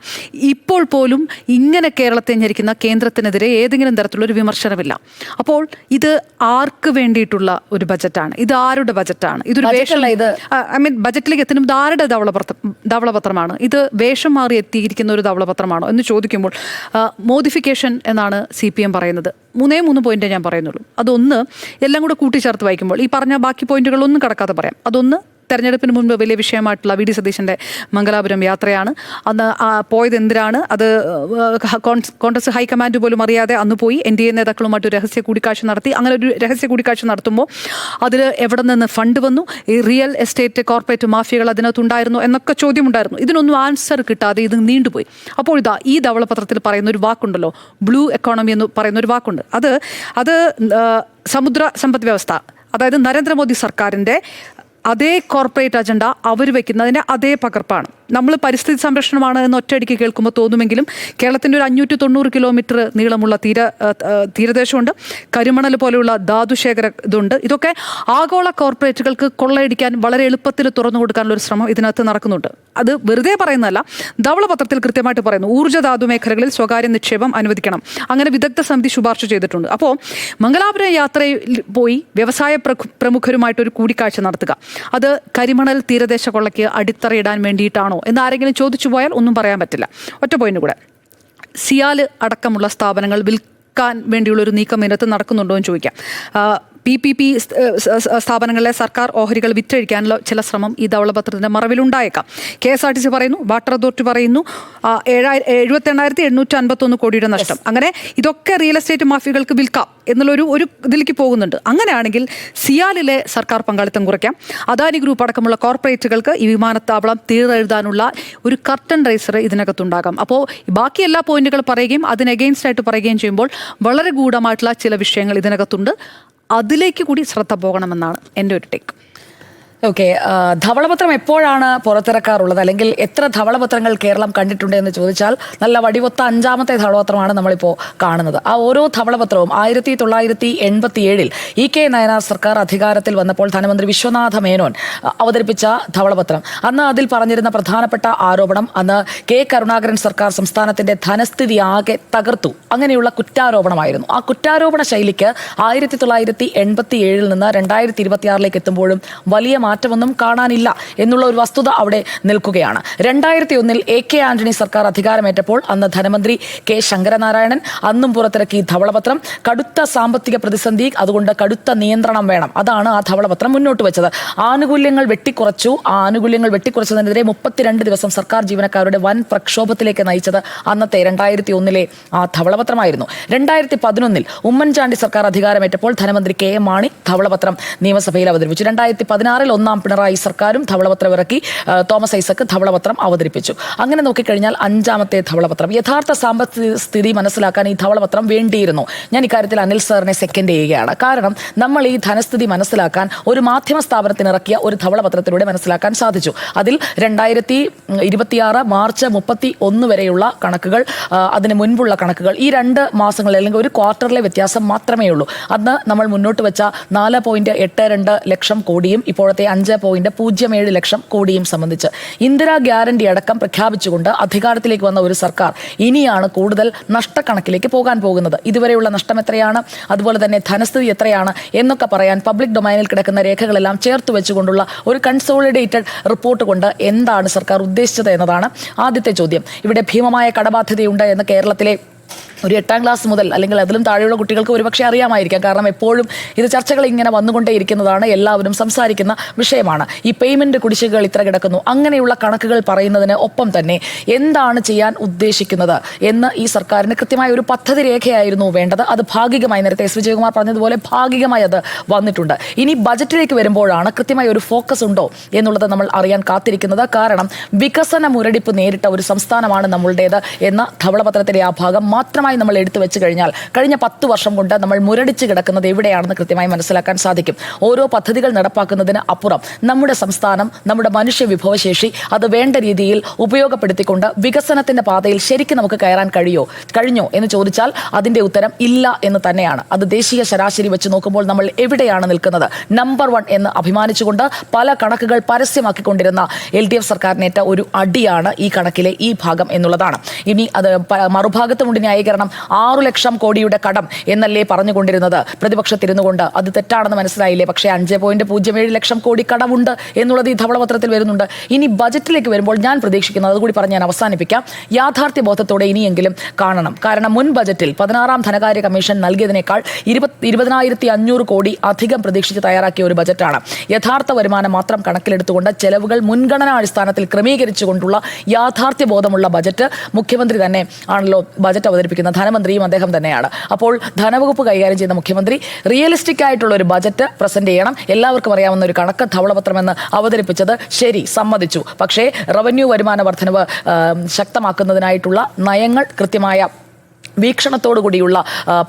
ഇപ്പോൾ പോലും ഇങ്ങനെ കേരളത്തെ ഞെരിക്കുന്ന കേന്ദ്രത്തിനെതിരെ ഏതെങ്കിലും തരത്തിലുള്ളൊരു വിമർശനമില്ല. അപ്പോൾ ഇത് ആർക്ക് വേണ്ടിയിട്ടുള്ള ഒരു ബജറ്റാണ്? ഇത് ആരുടെ ബജറ്റാണ്? ഇതൊരു ബജറ്റിലേക്ക് എത്തുന്നത് ഇത് ആരുടെ ധവളപത്രമാണ്? ഇത് വേഷം മാറി എത്തിയിരിക്കുന്ന ഒരു ധവളപത്രമാണോ എന്ന് ചോദിക്കുമ്പോൾ മോഡിഫിക്കേഷൻ എന്നാണ് CPM പറയുന്നത്. 3 പോയിന്റേ ഞാൻ പറയുന്നുള്ളൂ. അതൊന്ന് എല്ലാം കൂടെ കൂട്ടിച്ചേർത്ത് വായിക്കുമ്പോൾ ഈ പറഞ്ഞ ബാക്കി പോയിന്റുകളൊന്നും കടക്കാതെ പറയാം. അതൊന്ന് തെരഞ്ഞെടുപ്പിന് മുൻപ് വലിയ വിഷയമായിട്ടുള്ള VD സതീശൻ്റെ മംഗലാപുരം യാത്രയാണ്. അന്ന് പോയത് എന്തിനാണ്? അത് കോൺഗ്രസ് ഹൈക്കമാൻഡ് പോലും അറിയാതെ അന്ന് പോയി NDA നേതാക്കളുമായിട്ട് രഹസ്യ കൂടിക്കാഴ്ച നടത്തി. അങ്ങനെ ഒരു രഹസ്യ കൂടിക്കാഴ്ച നടത്തുമ്പോൾ അതിൽ എവിടെ നിന്ന് ഫണ്ട് വന്നു, ഈ റിയൽ എസ്റ്റേറ്റ് കോർപ്പറേറ്റ് മാഫിയകൾ അതിനകത്തുണ്ടായിരുന്നു എന്നൊക്കെ ചോദ്യമുണ്ടായിരുന്നു. ഇതിനൊന്നും ആൻസർ കിട്ടാതെ ഇത് നീണ്ടുപോയി. അപ്പോൾ ഈ ധവളപത്രത്തിൽ പറയുന്ന ഒരു വാക്കുണ്ടല്ലോ, ബ്ലൂ എക്കോണമി എന്ന് പറയുന്ന ഒരു വാക്കുണ്ട്. അത് സമുദ്ര സമ്പദ് വ്യവസ്ഥ, അതായത് നരേന്ദ്രമോദി സർക്കാരിൻ്റെ അതേ കോർപ്പറേറ്റ് അജണ്ട അവർ വയ്ക്കുന്നതിൻ്റെ അതേ പകർപ്പാണ്. നമ്മൾ പരിസ്ഥിതി സംരക്ഷണമാണ് എന്ന് ഒറ്റയടിക്ക് കേൾക്കുമ്പോൾ തോന്നുമെങ്കിലും കേരളത്തിൻ്റെ ഒരു 590 കിലോമീറ്റർ നീളമുള്ള തീരദേശമുണ്ട്. കരിമണൽ പോലെയുള്ള ധാതുശേഖര ഇതുണ്ട്. ഇതൊക്കെ ആഗോള കോർപ്പറേറ്റുകൾക്ക് കൊള്ളയടിക്കാൻ വളരെ എളുപ്പത്തിൽ തുറന്നു കൊടുക്കാനുള്ള ഒരു ശ്രമം ഇതിനകത്ത് നടക്കുന്നുണ്ട്. അത് വെറുതെ പറയുന്നതല്ല, ധവളപത്രത്തിൽ കൃത്യമായിട്ട് പറയുന്നു ഊർജ്ജ ധാതു മേഖലകളിൽ സ്വകാര്യ നിക്ഷേപം അനുവദിക്കണം. അങ്ങനെ വിദഗ്ധ സമിതി ശുപാർശ ചെയ്തിട്ടുണ്ട്. അപ്പോൾ മംഗലാപുരം യാത്രയിൽ പോയി വ്യവസായ പ്രമുഖരുമായിട്ടൊരു കൂടിക്കാഴ്ച നടത്തുക, അത് കരിമണൽ തീരദേശ കൊള്ളയ്ക്ക് അടിത്തറയിടാൻ വേണ്ടിയിട്ടാണോ എന്ന് ആരെങ്കിലും ചോദിച്ചു പോയാൽ ഒന്നും പറയാൻ പറ്റില്ല. ഒറ്റ പോയിന്റ് കൂടെ, സിയാൽ അടക്കമുള്ള സ്ഥാപനങ്ങൾ വിൽക്കാൻ വേണ്ടിയുള്ളൊരു നീക്കം ഇതിനകത്ത് നടക്കുന്നുണ്ടോ എന്ന് ചോദിക്കാം. PPP സ്ഥാപനങ്ങളിലെ സർക്കാർ ഓഹരികൾ വിറ്റഴിക്കാനുള്ള ചില ശ്രമം ഈ ധവളപത്രത്തിൻ്റെ മറവിലുണ്ടായേക്കാം. KSRTC പറയുന്നു, വാട്ടർ അതോറിറ്റി പറയുന്നു 78,851 കോടിയുടെ നഷ്ടം. അങ്ങനെ ഇതൊക്കെ റിയൽ എസ്റ്റേറ്റ് മാഫിയകൾക്ക് വിൽക്കാം എന്നുള്ളൊരു ഇതിലേക്ക് പോകുന്നുണ്ട്. അങ്ങനെയാണെങ്കിൽ സിയാലിലെ സർക്കാർ പങ്കാളിത്തം കുറയ്ക്കാം. അദാനി ഗ്രൂപ്പ് അടക്കമുള്ള കോർപ്പറേറ്റുകൾക്ക് ഈ വിമാനത്താവളം തീരെഴുതാനുള്ള ഒരു കർട്ടൻ റൈസർ ഇതിനകത്തുണ്ടാകാം. അപ്പോൾ ബാക്കി എല്ലാ പോയിന്റുകൾ പറയുകയും അതിന് എഗെയിൻസ്റ്റ് ആയിട്ട് പറയുകയും ചെയ്യുമ്പോൾ വളരെ ഗൂഢമായിട്ടുള്ള ചില വിഷയങ്ങൾ ഇതിനകത്തുണ്ട്. അതിലേക്ക് കൂടി ശ്രദ്ധ പോകണമെന്നാണ് എൻ്റെ ഒരു ടേക്ക്. ഓക്കെ, ധവളപത്രം എപ്പോഴാണ് പുറത്തിറക്കാറുള്ളത്, അല്ലെങ്കിൽ എത്ര ധവളപത്രങ്ങൾ കേരളം കണ്ടിട്ടുണ്ട് എന്ന് ചോദിച്ചാൽ നല്ല വടിവൊത്ത 5ാമത്തെ ധവളപത്രമാണ് നമ്മളിപ്പോൾ കാണുന്നത്. ആ ഓരോ ധവളപത്രവും 1987 EK നയനാർ സർക്കാർ അധികാരത്തിൽ വന്നപ്പോൾ ധനമന്ത്രി വിശ്വനാഥ മേനോൻ അവതരിപ്പിച്ച ധവളപത്രം. അന്ന് അതിൽ പറഞ്ഞിരുന്ന പ്രധാനപ്പെട്ട ആരോപണം, അന്ന് K കരുണാകരൻ സർക്കാർ സംസ്ഥാനത്തിന്റെ ധനസ്ഥിതി ആകെ തകർത്തു, അങ്ങനെയുള്ള കുറ്റാരോപണമായിരുന്നു. ആ കുറ്റാരോപണ ശൈലിക്ക് 1987 നിന്ന് 2026 എത്തുമ്പോഴും വലിയ മാറ്റമൊന്നും കാണാനില്ല എന്നുള്ള ഒരു വസ്തുത അവിടെ നിൽക്കുകയാണ്. 2001 AK ആന്റണി സർക്കാർ അധികാരമേറ്റപ്പോൾ അന്ന് ധനമന്ത്രി K ശങ്കരനാരായണൻ അന്നും പുറത്തിറക്കി ധവളപത്രം. കടുത്ത സാമ്പത്തിക പ്രതിസന്ധി, അതുകൊണ്ട് കടുത്ത നിയന്ത്രണം വേണം, അതാണ് ആ ധവളപത്രം മുന്നോട്ട് വെച്ചത്. ആനുകൂല്യങ്ങൾ വെട്ടിക്കുറച്ചു. ആ ആനുകൂല്യങ്ങൾ വെട്ടിക്കുറച്ചതിനെതിരെ 32 ദിവസം സർക്കാർ ജീവനക്കാരുടെ വൻ പ്രക്ഷോഭത്തിലേക്ക് നയിച്ചത് അന്നത്തെ 2001 ആ ധവളപത്രമായിരുന്നു. 2011 ഉമ്മൻചാണ്ടി സർക്കാർ അധികാരമേറ്റപ്പോൾ ധനമന്ത്രി KM മാണി ധവളപത്രം നിയമസഭയിൽ അവതരിപ്പിച്ചു. 2016 ഒന്നാം പിണറായി സർക്കാരും ധവളപത്രം ഇറക്കി. തോമസ് ഐസക് ധവളപത്രം അവതരിപ്പിച്ചു. അങ്ങനെ നോക്കിക്കഴിഞ്ഞാൽ 5ാമത്തെ ധവളപത്രം. യഥാർത്ഥ സാമ്പത്തിക സ്ഥിതി മനസ്സിലാക്കാൻ ഈ ധവളപത്രം വേണ്ടിയിരുന്നു. ഞാൻ ഇക്കാര്യത്തിൽ അനിൽ സാറിനെ സെക്കൻഡ് ചെയ്യുകയാണ്. കാരണം നമ്മൾ ഈ ധനസ്ഥിതി മനസ്സിലാക്കാൻ ഒരു മാധ്യമ സ്ഥാപനത്തിന് ഇറക്കിയ ഒരു ധവളപത്രത്തിലൂടെ മനസ്സിലാക്കാൻ സാധിച്ചു. അതിൽ 2026 മാർച്ച് 31 വരെയുള്ള കണക്കുകൾ, അതിന് മുൻപുള്ള കണക്കുകൾ, ഈ 2 മാസങ്ങളിൽ അല്ലെങ്കിൽ ഒരു ക്വാർട്ടറിലെ വ്യത്യാസം മാത്രമേ ഉള്ളൂ. അന്ന് നമ്മൾ മുന്നോട്ട് വെച്ച 4.82 ലക്ഷം കോടിയും ഇപ്പോഴത്തെ 5.07 ലക്ഷം കോടിയും സംബന്ധിച്ച് ഇന്ദിരാ ഗ്യാരണ്ടി അടക്കം പ്രഖ്യാപിച്ചുകൊണ്ട് അധികാരത്തിലേക്ക് വന്ന ഒരു സർക്കാർ ഇനിയാണ് കൂടുതൽ നഷ്ടക്കണക്കിലേക്ക് പോകാൻ പോകുന്നത്. ഇതുവരെയുള്ള നഷ്ടം എത്രയാണ്, അതുപോലെ തന്നെ ധനസ്ഥിതി എത്രയാണ് എന്നൊക്കെ പറയാൻ പബ്ലിക് ഡൊമൈനിൽ കിടക്കുന്ന രേഖകളെല്ലാം ചേർത്ത് വെച്ചുകൊണ്ടുള്ള ഒരു കൺസോളിഡേറ്റഡ് റിപ്പോർട്ട് കൊണ്ട് എന്താണ് സർക്കാർ ഉദ്ദേശിച്ചത് എന്നതാണ് ആദ്യത്തെ ചോദ്യം. ഇവിടെ ഭീമമായ കടബാധ്യതയുണ്ട് എന്ന് കേരളത്തിലെ ഒരു 8ാം ക്ലാസ് മുതൽ അല്ലെങ്കിൽ അതിലും താഴെയുള്ള കുട്ടികൾക്ക് ഒരുപക്ഷെ അറിയാമായിരിക്കാം. കാരണം എപ്പോഴും ഇത് ചർച്ചകൾ ഇങ്ങനെ വന്നുകൊണ്ടേയിരിക്കുന്നതാണ്, എല്ലാവരും സംസാരിക്കുന്ന വിഷയമാണ്. ഈ പേയ്മെന്റ് കുടിശ്ശികകൾ ഇത്ര കിടക്കുന്നു, അങ്ങനെയുള്ള കണക്കുകൾ പറയുന്നതിന് ഒപ്പം തന്നെ എന്താണ് ചെയ്യാൻ ഉദ്ദേശിക്കുന്നത് എന്ന് ഈ സർക്കാരിന് കൃത്യമായ ഒരു പദ്ധതി രേഖയായിരുന്നു വേണ്ടത്. അത് ഭാഗികമായി, നേരത്തെ S വിജയകുമാർ പറഞ്ഞതുപോലെ ഭാഗികമായി അത് വന്നിട്ടുണ്ട്. ഇനി ബജറ്റിലേക്ക് വരുമ്പോഴാണ് കൃത്യമായ ഒരു ഫോക്കസ് ഉണ്ടോ എന്നുള്ളത് നമ്മൾ അറിയാൻ കാത്തിരിക്കുന്നത്. കാരണം വികസന മുരടിപ്പ് നേരിട്ട ഒരു സംസ്ഥാനമാണ് നമ്മളുടേത് എന്ന ധവളപത്രത്തിലെ ആ ഭാഗം മാത്രമായി നമ്മൾ എടുത്തു വെച്ച് കഴിഞ്ഞാൽ കഴിഞ്ഞ 10 വർഷം കൊണ്ട് നമ്മൾ മുരടിച്ച് കിടക്കുന്നത് എവിടെയാണെന്ന് കൃത്യമായി മനസ്സിലാക്കാൻ സാധിക്കും. ഓരോ പദ്ധതികൾ നടപ്പാക്കുന്നതിന് അപ്പുറം നമ്മുടെ സംസ്ഥാനം, നമ്മുടെ മനുഷ്യ വിഭവശേഷി അത് വേണ്ട രീതിയിൽ ഉപയോഗപ്പെടുത്തിക്കൊണ്ട് വികസനത്തിന്റെ പാതയിൽ ശരിക്കും നമുക്ക് കയറാൻ കഴിഞ്ഞോ എന്ന് ചോദിച്ചാൽ അതിന്റെ ഉത്തരം ഇല്ല എന്ന് തന്നെയാണ്. അത് ദേശീയ ശരാശരി വെച്ച് നോക്കുമ്പോൾ നമ്മൾ എവിടെയാണ് നിൽക്കുന്നത്? നമ്പർ 1 എന്ന് അഭിമാനിച്ചുകൊണ്ട് പല കണക്കുകൾ പരസ്യമാക്കിക്കൊണ്ടിരുന്ന LDF സർക്കാരിനേറ്റ ഒരു അടിയാണ് ഈ കണക്കിലെ ഈ ഭാഗം എന്നുള്ളതാണ്. ഇനി അത് മറുഭാഗത്തുമുണ്ട് ന്യായീകരണം. 6 ലക്ഷം കോടിയുടെ കടം എന്നല്ലേ പറഞ്ഞുകൊണ്ടിരുന്നത് പ്രതിപക്ഷത്തിരുന്നു കൊണ്ട്? അത് തെറ്റാണെന്ന് മനസ്സിലായില്ലേ? പക്ഷേ 5.07 ലക്ഷം കോടി കടമുണ്ട് എന്നുള്ളത് ഈ ധവളപത്രത്തിൽ വരുന്നുണ്ട്. ഇനി ബജറ്റിലേക്ക് വരുമ്പോൾ ഞാൻ പ്രതീക്ഷിക്കുന്നത്, അതുകൂടി പറഞ്ഞ് ഞാൻ അവസാനിപ്പിക്കാം, യാഥാർത്ഥ്യ ബോധത്തോടെ ഇനിയെങ്കിലും കാണണം. കാരണം മുൻ ബജറ്റിൽ 16ാം ധനകാര്യ കമ്മീഷൻ നൽകിയതിനേക്കാൾ 20,500 കോടി അധികം പ്രതീക്ഷിച്ച് തയ്യാറാക്കിയ ഒരു ബജറ്റാണ്. യഥാർത്ഥ വരുമാനം മാത്രം കണക്കിലെടുത്തുകൊണ്ട് ചെലവുകൾ മുൻഗണനാ അടിസ്ഥാനത്തിൽ ക്രമീകരിച്ചുകൊണ്ടുള്ള യാഥാർത്ഥ്യ ബോധമുള്ള ബജറ്റ് മുഖ്യമന്ത്രി തന്നെ ആണല്ലോ ബജറ്റ് അവതരിപ്പിക്കുന്നത്. ധനമന്ത്രിയും അദ്ദേഹം തന്നെയാണ്. അപ്പോൾ ധനവകുപ്പ് കൈകാര്യം ചെയ്യുന്ന മുഖ്യമന്ത്രി റിയലിസ്റ്റിക് ആയിട്ടുള്ള ഒരു ബജറ്റ് പ്രസന്റ് ചെയ്യണം. എല്ലാവർക്കും അറിയാവുന്ന ഒരു കണക്ക് ധവളപത്രമെന്ന് അവതരിപ്പിച്ചത് ശരി, സമ്മതിച്ചു. പക്ഷേ റവന്യൂ വരുമാന വർധനവ് ശക്തമാക്കുന്നതിനായിട്ടുള്ള നയങ്ങൾ, കൃത്യമായ വീക്ഷണത്തോടു കൂടിയുള്ള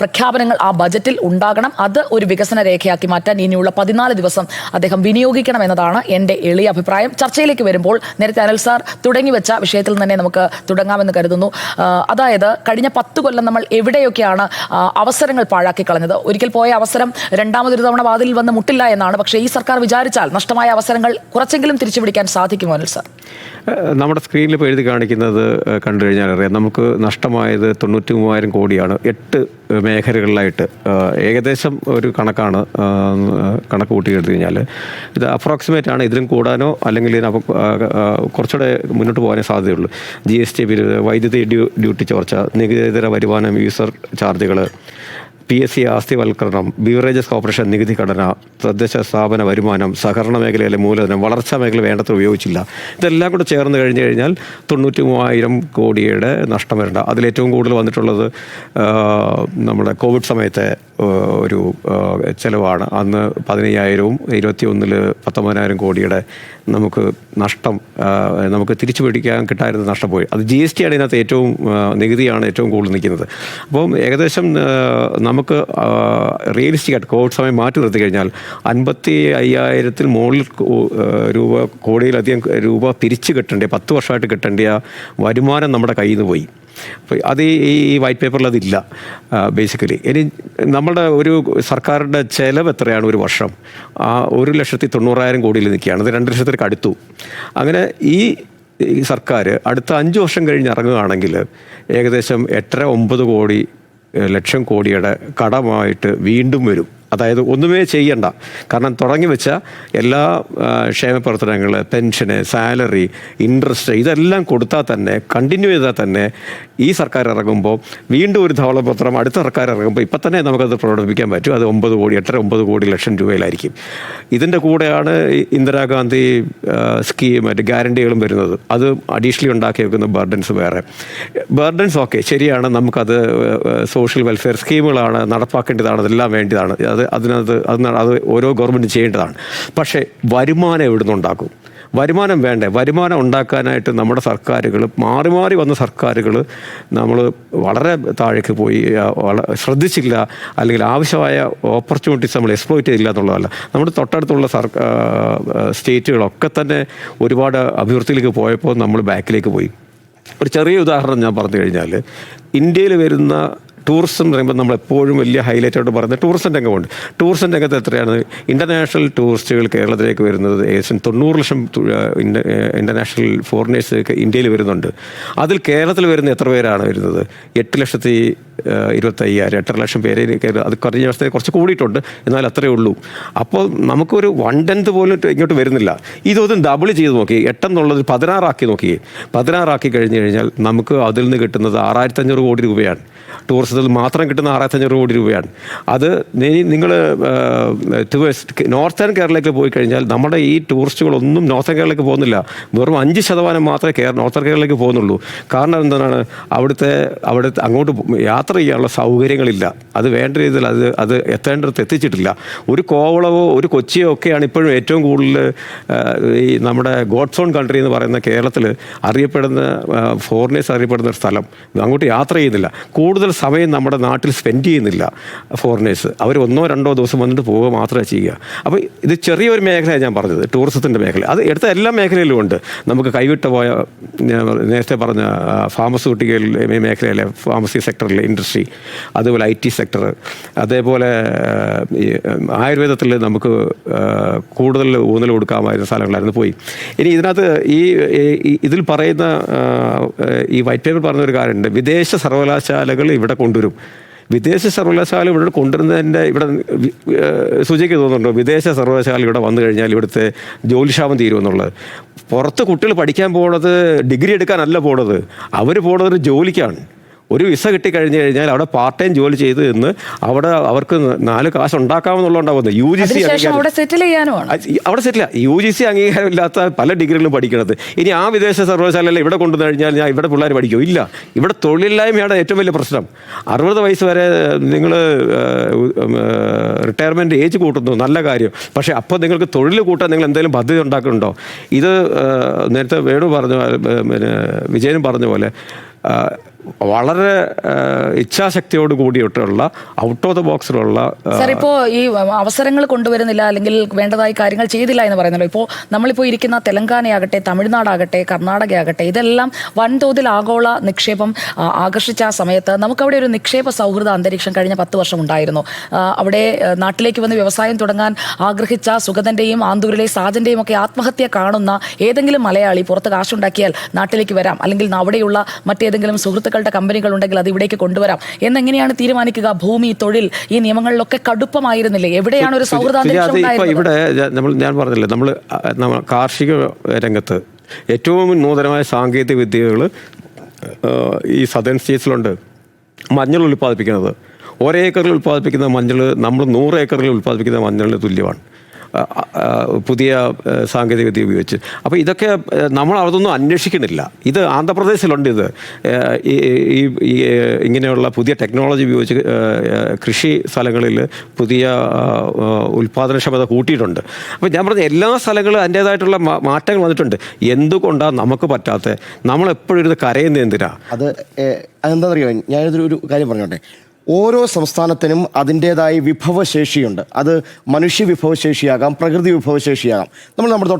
പ്രഖ്യാപനങ്ങൾ ആ ബജറ്റിൽ ഉണ്ടാകണം. അത് ഒരു വികസന രേഖയാക്കി മാറ്റാൻ ഇനിയുള്ള 14 ദിവസം അദ്ദേഹം വിനിയോഗിക്കണം എന്നതാണ് എൻ്റെ എളിയ അഭിപ്രായം. ചർച്ചയിലേക്ക് വരുമ്പോൾ നേരത്തെ അനിൽ സാർ തുടങ്ങിവെച്ച വിഷയത്തിൽ തന്നെ നമുക്ക് തുടങ്ങാമെന്ന് കരുതുന്നു. അതായത് കഴിഞ്ഞ 10 കൊല്ലം നമ്മൾ എവിടെയൊക്കെയാണ് അവസരങ്ങൾ പാഴാക്കി കളഞ്ഞത്. ഒരിക്കൽ പോയ അവസരം രണ്ടാമതൊരു തവണ വാതിലിൽ വന്ന് മുട്ടില്ല എന്നാണ്. പക്ഷേ ഈ സർക്കാർ വിചാരിച്ചാൽ നഷ്ടമായ അവസരങ്ങൾ കുറച്ചെങ്കിലും തിരിച്ചുപിടിക്കാൻ സാധിക്കുമോ അനിൽ സാർ? നമ്മുടെ സ്ക്രീനിൽ ഇപ്പോൾ എഴുതി കാണിക്കുന്നത് കണ്ടു കഴിഞ്ഞാൽ അറിയാം. നമുക്ക് നഷ്ടമായത് 93,000 കോടിയാണ് 8 മേഖലകളിലായിട്ട്. ഏകദേശം ഒരു കണക്കാണ്, കണക്ക് കൂട്ടി എടുത്തു കഴിഞ്ഞാൽ ഇത് അപ്രോക്സിമേറ്റ് ആണ്. ഇതിലും കൂടാനോ അല്ലെങ്കിൽ കുറച്ചുകൂടെ മുന്നോട്ട് പോകാനേ സാധ്യതയുള്ളൂ. GST ബില്ല്, വൈദ്യുതി ഡ്യൂട്ടി ചോർച്ച, നികുതിതര വരുമാനം, യൂസർ ചാർജുകൾ, PSC ആസ്തിവൽക്കരണം, ബീവറേജസ് കോർപ്പറേഷൻ നികുതി ഘടന, തദ്ദേശ സ്ഥാപന വരുമാനം, സഹകരണ മേഖലയിലെ മൂലധനം, വളർച്ചാ മേഖല വേണ്ടത്ര ഉപയോഗിച്ചില്ല. ഇതെല്ലാം കൂടെ ചേർന്ന് കഴിഞ്ഞ് കഴിഞ്ഞാൽ 93,000 കോടിയുടെ നഷ്ടം വരേണ്ട. അതിലേറ്റവും കൂടുതൽ വന്നിട്ടുള്ളത് നമ്മുടെ കോവിഡ് സമയത്തെ ഒരു ചിലവാണ്. അന്ന് 15,000-ഉം 21-ൽ 19,000 കോടിയുടെ നമുക്ക് നഷ്ടം, നമുക്ക് തിരിച്ചു പിടിക്കാൻ കിട്ടായിരുന്ന നഷ്ടം പോയി. അത് GST ആണ് ഇതിനകത്ത് ഏറ്റവും, നികുതിയാണ് ഏറ്റവും കൂടുതൽ നിൽക്കുന്നത്. അപ്പം ഏകദേശം നമുക്ക് റിയലിസ്റ്റിക് ആയിട്ട് കോവിഡ് സമയം മാറ്റി നിർത്തി കഴിഞ്ഞാൽ 55,000-ൽ മുകളിൽ കോടിയിലധികം രൂപ തിരിച്ചു കിട്ടേണ്ട, 10 വർഷമായിട്ട് കിട്ടേണ്ട വരുമാനം നമ്മുടെ കയ്യിൽ നിന്ന് പോയി. അപ്പോൾ അത് ഈ വൈറ്റ് പേപ്പറിൽ അതില്ല ബേസിക്കലി. ഇനി നമ്മുടെ ഒരു സർക്കാരിൻ്റെ ചിലവ് എത്രയാണ് ഒരു വർഷം? 1,90,000 കോടിയിൽ നിൽക്കുകയാണ്. അത് 2 ലക്ഷത്തിലേക്ക് അടുത്തു. അങ്ങനെ ഈ സർക്കാർ അടുത്ത 5 വർഷം കഴിഞ്ഞ് ഇറങ്ങുകയാണെങ്കിൽ ഏകദേശം 8-9 ലക്ഷം കോടിയുടെ കടമായിട്ട് വീണ്ടും വരും. അതായത് ഒന്നുമേ ചെയ്യണ്ട. കാരണം തുടങ്ങി വെച്ച എല്ലാ ക്ഷേമ പ്രവർത്തനങ്ങൾ, പെൻഷന്, സാലറി, ഇൻട്രസ്റ്റ് ഇതെല്ലാം കൊടുത്താൽ തന്നെ, കണ്ടിന്യൂ ചെയ്താൽ തന്നെ ഈ സർക്കാർ ഇറങ്ങുമ്പോൾ വീണ്ടും ഒരു ധവളപത്രം അടുത്ത സർക്കാർ ഇറങ്ങുമ്പോൾ ഇപ്പം തന്നെ നമുക്കത് പ്രകടിപ്പിക്കാൻ പറ്റും. അത് 9 കോടി ലക്ഷം രൂപയിലായിരിക്കും. ഇതിൻ്റെ കൂടെയാണ് ഇന്ദിരാഗാന്ധി സ്കീം, മറ്റ് ഗ്യാരണ്ടികളും വരുന്നത്. അത് അഡീഷണലി ഉണ്ടാക്കി വെക്കുന്ന ബർഡൻസ് വേറെ. ബർഡൻസ് ഓക്കെ ശരിയാണ്, നമുക്കത് സോഷ്യൽ വെൽഫെയർ സ്കീമുകളാണ്, നടപ്പാക്കേണ്ടതാണ്, അതെല്ലാം വേണ്ടതാണ്. അത് ഓരോ ഗവൺമെൻറ് ചെയ്യേണ്ടതാണ്. പക്ഷേ വരുമാനം എവിടുന്ന് ഉണ്ടാക്കും? വരുമാനം വേണ്ടേ? വരുമാനം ഉണ്ടാക്കാനായിട്ട് നമ്മുടെ സർക്കാരുകൾ, മാറി മാറി വന്ന സർക്കാരുകൾ നമ്മൾ വളരെ താഴേക്ക് പോയി, ശ്രദ്ധിച്ചില്ല, അല്ലെങ്കിൽ ആവശ്യമായ ഓപ്പർച്യൂണിറ്റീസ് നമ്മൾ എക്സ്പ്ലോയിറ്റ് ചെയ്തില്ല എന്നുള്ളതല്ല. നമ്മുടെ തൊട്ടടുത്തുള്ള സ്റ്റേറ്റുകളൊക്കെ തന്നെ ഒരുപാട് അഭിവൃദ്ധിയിലേക്ക് പോയപ്പോൾ നമ്മൾ ബാക്കിലേക്ക് പോയി. ഒരു ചെറിയ ഉദാഹരണം ഞാൻ പറഞ്ഞു കഴിഞ്ഞാൽ, ഇന്ത്യയിൽ വരുന്ന ടൂറിസം എന്ന് പറയുമ്പോൾ നമ്മളെപ്പോഴും വലിയ ഹൈലൈറ്റായിട്ട് പറയുന്നത് ടൂറിസം രംഗമുണ്ട്. ടൂറിസം രംഗത്ത് എത്രയാണ് ഇൻ്റർനാഷണൽ ടൂറിസ്റ്റുകൾ കേരളത്തിലേക്ക് വരുന്നത്? ഏകദേശം 90 ലക്ഷം ഇൻ്റർനാഷണൽ ഫോറിനേഴ്സ് ഇന്ത്യയിൽ വരുന്നുണ്ട്. അതിൽ കേരളത്തിൽ വരുന്ന എത്ര പേരാണ് വരുന്നത്? 8,25,000, 8.5 ലക്ഷം പേര്. അത് കഴിഞ്ഞ വർഷത്തെ കുറച്ച് കൂടിയിട്ടുണ്ട്, എന്നാൽ അത്രയേ ഉള്ളൂ. അപ്പോൾ നമുക്കൊരു 1/10 പോലും ഇങ്ങോട്ട് വരുന്നില്ല. ഇതൊന്നും ഡബിൾ ചെയ്ത് നോക്കി, 8 എന്നുള്ളത് 16 ആക്കി നോക്കി. 16 ആക്കി കഴിഞ്ഞ് കഴിഞ്ഞാൽ നമുക്ക് അതിൽ നിന്ന് കിട്ടുന്നത് 6,500 കോടി രൂപയാണ്. ടൂറിസത്തിൽ മാത്രം കിട്ടുന്ന 6,500 കോടി രൂപയാണ്. അത് നിങ്ങൾ നോർത്തേൺ കേരളയിലേക്ക് പോയി കഴിഞ്ഞാൽ നമ്മുടെ ഈ ടൂറിസ്റ്റുകളൊന്നും നോർത്തേൺ കേരളയിലേക്ക് പോകുന്നില്ല. വെറും 5% മാത്രമേ നോർത്തേൺ കേരളയിലേക്ക് പോകുന്നുള്ളൂ. കാരണം എന്താണ്? അവിടുത്തെ അങ്ങോട്ട് യാത്ര ചെയ്യാനുള്ള സൗകര്യങ്ങളില്ല. അത് വേണ്ട രീതിയിൽ അത് എത്തേണ്ടടുത്ത് എത്തിച്ചിട്ടില്ല. ഒരു കോവളവോ ഒരു കൊച്ചിയോ ഒക്കെയാണ് ഇപ്പോഴും ഏറ്റവും കൂടുതൽ ഈ നമ്മുടെ ഗോഡ്സ് ഓൺ കൺട്രി എന്ന് പറയുന്ന കേരളത്തിൽ അറിയപ്പെടുന്ന, ഫോറിനേഴ്സ് അറിയപ്പെടുന്ന ഒരു സ്ഥലം. അങ്ങോട്ട് യാത്ര ചെയ്യുന്നില്ല. കൂടുതൽ സമയം നമ്മുടെ നാട്ടിൽ സ്പെൻഡ് ചെയ്യുന്നില്ല ഫോറിനേഴ്സ്. അവർ 1-2 ദിവസം വന്നിട്ട് പോവുക മാത്രമേ ചെയ്യുക. അപ്പോൾ ഇത് ചെറിയൊരു മേഖലയാണ് ഞാൻ പറഞ്ഞത്, ടൂറിസത്തിൻ്റെ മേഖല. അത് എടുത്ത എല്ലാ മേഖലയിലും ഉണ്ട്. നമുക്ക് കൈവിട്ട് പോയ, നേരത്തെ പറഞ്ഞ ഫാർമസ്യൂട്ടിക്കൽ മേഖലയിലെ ഫാർമസി സെക്ടറിലെ ഇൻഡസ്ട്രി, അതുപോലെ IT സെക്ടർ, അതേപോലെ ആയുർവേദത്തിൽ നമുക്ക് കൂടുതൽ ഊന്നൽ കൊടുക്കാമായിരുന്ന സ്ഥലങ്ങളായിരുന്നു പോയി. ഇനി ഇതിനകത്ത് ഇതിൽ പറയുന്ന ഈ വൈറ്റ് പേപ്പർ പറഞ്ഞൊരു കാര്യമുണ്ട്, വിദേശ സർവകലാശാലകൾ ഇവിടെ കൊണ്ടുവരും. വിദേശ സർവകലാശാല ഇവിടെ കൊണ്ടുവരുന്നതിൻ്റെ ഇവിടെ സുജയ്ക്ക് തോന്നുന്നുണ്ടോ വിദേശ സർവകലാശാല ഇവിടെ വന്നു കഴിഞ്ഞാൽ ഇവിടുത്തെ ജോലിക്ഷാമം തീരുമെന്നുള്ളത്? പുറത്ത് കുട്ടികൾ പഠിക്കാൻ പോകുന്നത് ഡിഗ്രി എടുക്കാനല്ല പോകുന്നത്, അവർ പോകുന്നത് ജോലിക്കാണ്. ഒരു വിസ കിട്ടിക്കഴിഞ്ഞ് കഴിഞ്ഞാൽ അവിടെ പാർട്ട് ടൈം ജോലി ചെയ്ത് നിന്ന് അവിടെ അവർക്ക് 4 കാശ് ഉണ്ടാക്കാമെന്നുള്ളതുണ്ടാവുന്നത്. UGC അവിടെ സെറ്റിൽ UGC അംഗീകാരമില്ലാത്ത പല ഡിഗ്രികളും പഠിക്കുന്നത്. ഇനി ആ വിദേശ സർവകലാശാലയിൽ ഇവിടെ കൊണ്ടുവന്നു കഴിഞ്ഞാൽ ഞാൻ ഇവിടെ പിള്ളേർ പഠിക്കുമോ? ഇല്ല. ഇവിടെ തൊഴിലില്ലായ്മയാണ് ഏറ്റവും വലിയ പ്രശ്നം. 60 വയസ്സ് വരെ നിങ്ങൾ റിട്ടയർമെൻറ്റ് ഏജ് കൂട്ടുന്നു, നല്ല കാര്യം. പക്ഷേ അപ്പോൾ നിങ്ങൾക്ക് തൊഴിൽ കൂട്ടാൻ നിങ്ങൾ എന്തെങ്കിലും പദ്ധതി ഉണ്ടാക്കുന്നുണ്ടോ? ഇത് നേരത്തെ വേണു പറഞ്ഞ, പിന്നെ വിജയനും പറഞ്ഞ പോലെ വളരെ ഇച്ഛാശക്തിയോട് കൂടിയിട്ടുള്ള ഔട്ട് ഓഫ് ദ ബോക്സിലുള്ള സാർ ഇപ്പോൾ ഈ അവസരങ്ങൾ കൊണ്ടുവരുന്നില്ല അല്ലെങ്കിൽ വേണ്ടതായി കാര്യങ്ങൾ ചെയ്തില്ല എന്ന് പറയുന്നല്ലോ. ഇപ്പോൾ നമ്മളിപ്പോൾ ഇരിക്കുന്ന തെലങ്കാനയാകട്ടെ, തമിഴ്നാടാകട്ടെ, കർണാടകയാകട്ടെ, ഇതെല്ലാം വൻതോതിൽ ആഗോള നിക്ഷേപം ആകർഷിച്ച ആ സമയത്ത് നമുക്കവിടെ ഒരു നിക്ഷേപ സൗഹൃദ അന്തരീക്ഷം കഴിഞ്ഞ 10 വർഷം ഉണ്ടായിരുന്നു. അവിടെ നാട്ടിലേക്ക് വന്ന് വ്യവസായം തുടങ്ങാൻ ആഗ്രഹിച്ച സുഗതന്റെയും ആന്തൂരിലെ സാജന്റെയും ഒക്കെ ആത്മഹത്യ കാണുന്ന ഏതെങ്കിലും മലയാളി പുറത്ത് കാശുണ്ടാക്കിയാൽ നാട്ടിലേക്ക് വരാം, അല്ലെങ്കിൽ അവിടെയുള്ള മറ്റേതെങ്കിലും സുഹൃത്തുക്കളുടെ കമ്പനികൾ ഉണ്ടെങ്കിൽ അത് ഇവിടേക്ക് കൊണ്ടുവരാം എന്നെങ്ങനെയാണ് തീരുമാനിക്കുക? ഭൂമി, തൊഴിൽ, ഈ നിയമങ്ങളിലൊക്കെ കടുപ്പമായിരുന്നില്ലേ? എവിടെയാണ് ഒരു സൗഹൃദാന്തരീക്ഷം ഉണ്ടായിരുന്നത്? ഇവിടെ ഞാൻ പറഞ്ഞില്ലേ, നമ്മൾ കാർഷിക രംഗത്ത് ഏറ്റവും നൂതനമായ സാങ്കേതിക വിദ്യകൾ ഈ സദേൺ സ്റ്റേറ്റ്സിലുണ്ട്. മഞ്ഞൾ ഉൽപ്പാദിപ്പിക്കുന്നത്, 1 ഏക്കറിൽ ഉൽപ്പാദിപ്പിക്കുന്ന മഞ്ഞൾ നമ്മൾ 100 ഏക്കറിൽ ഉൽപ്പാദിപ്പിക്കുന്ന മഞ്ഞളിന് തുല്യമാണ് പുതിയ സാങ്കേതികവിദ്യ ഉപയോഗിച്ച്. അപ്പോൾ ഇതൊക്കെ നമ്മൾ അതൊന്നും അന്വേഷിക്കുന്നില്ല. ഇത് ആന്ധ്രാപ്രദേശിലുണ്ട്. ഇത് ഈ ഇങ്ങനെയുള്ള പുതിയ ടെക്നോളജി ഉപയോഗിച്ച് കൃഷി സ്ഥലങ്ങളിൽ പുതിയ ഉൽപ്പാദനക്ഷമത കൂട്ടിയിട്ടുണ്ട്. അപ്പോൾ ഞാൻ പറഞ്ഞ എല്ലാ സ്ഥലങ്ങളും അതിൻ്റേതായിട്ടുള്ള മാറ്റങ്ങൾ വന്നിട്ടുണ്ട്. എന്തുകൊണ്ടാണ് നമുക്ക് പറ്റാത്ത? നമ്മളെപ്പോഴും ഇത് കരയുന്നത് എന്തിനാ? അതെന്താ അറിയോ, ഞാനിതൊരു കാര്യം പറഞ്ഞോട്ടെ. ഓരോ സംസ്ഥാനത്തിനും അതിൻ്റേതായ വിഭവശേഷിയുണ്ട്. അത് മനുഷ്യ വിഭവശേഷിയാകാം, പ്രകൃതി വിഭവശേഷിയാകാം. നമ്മൾ നമ്മുടെ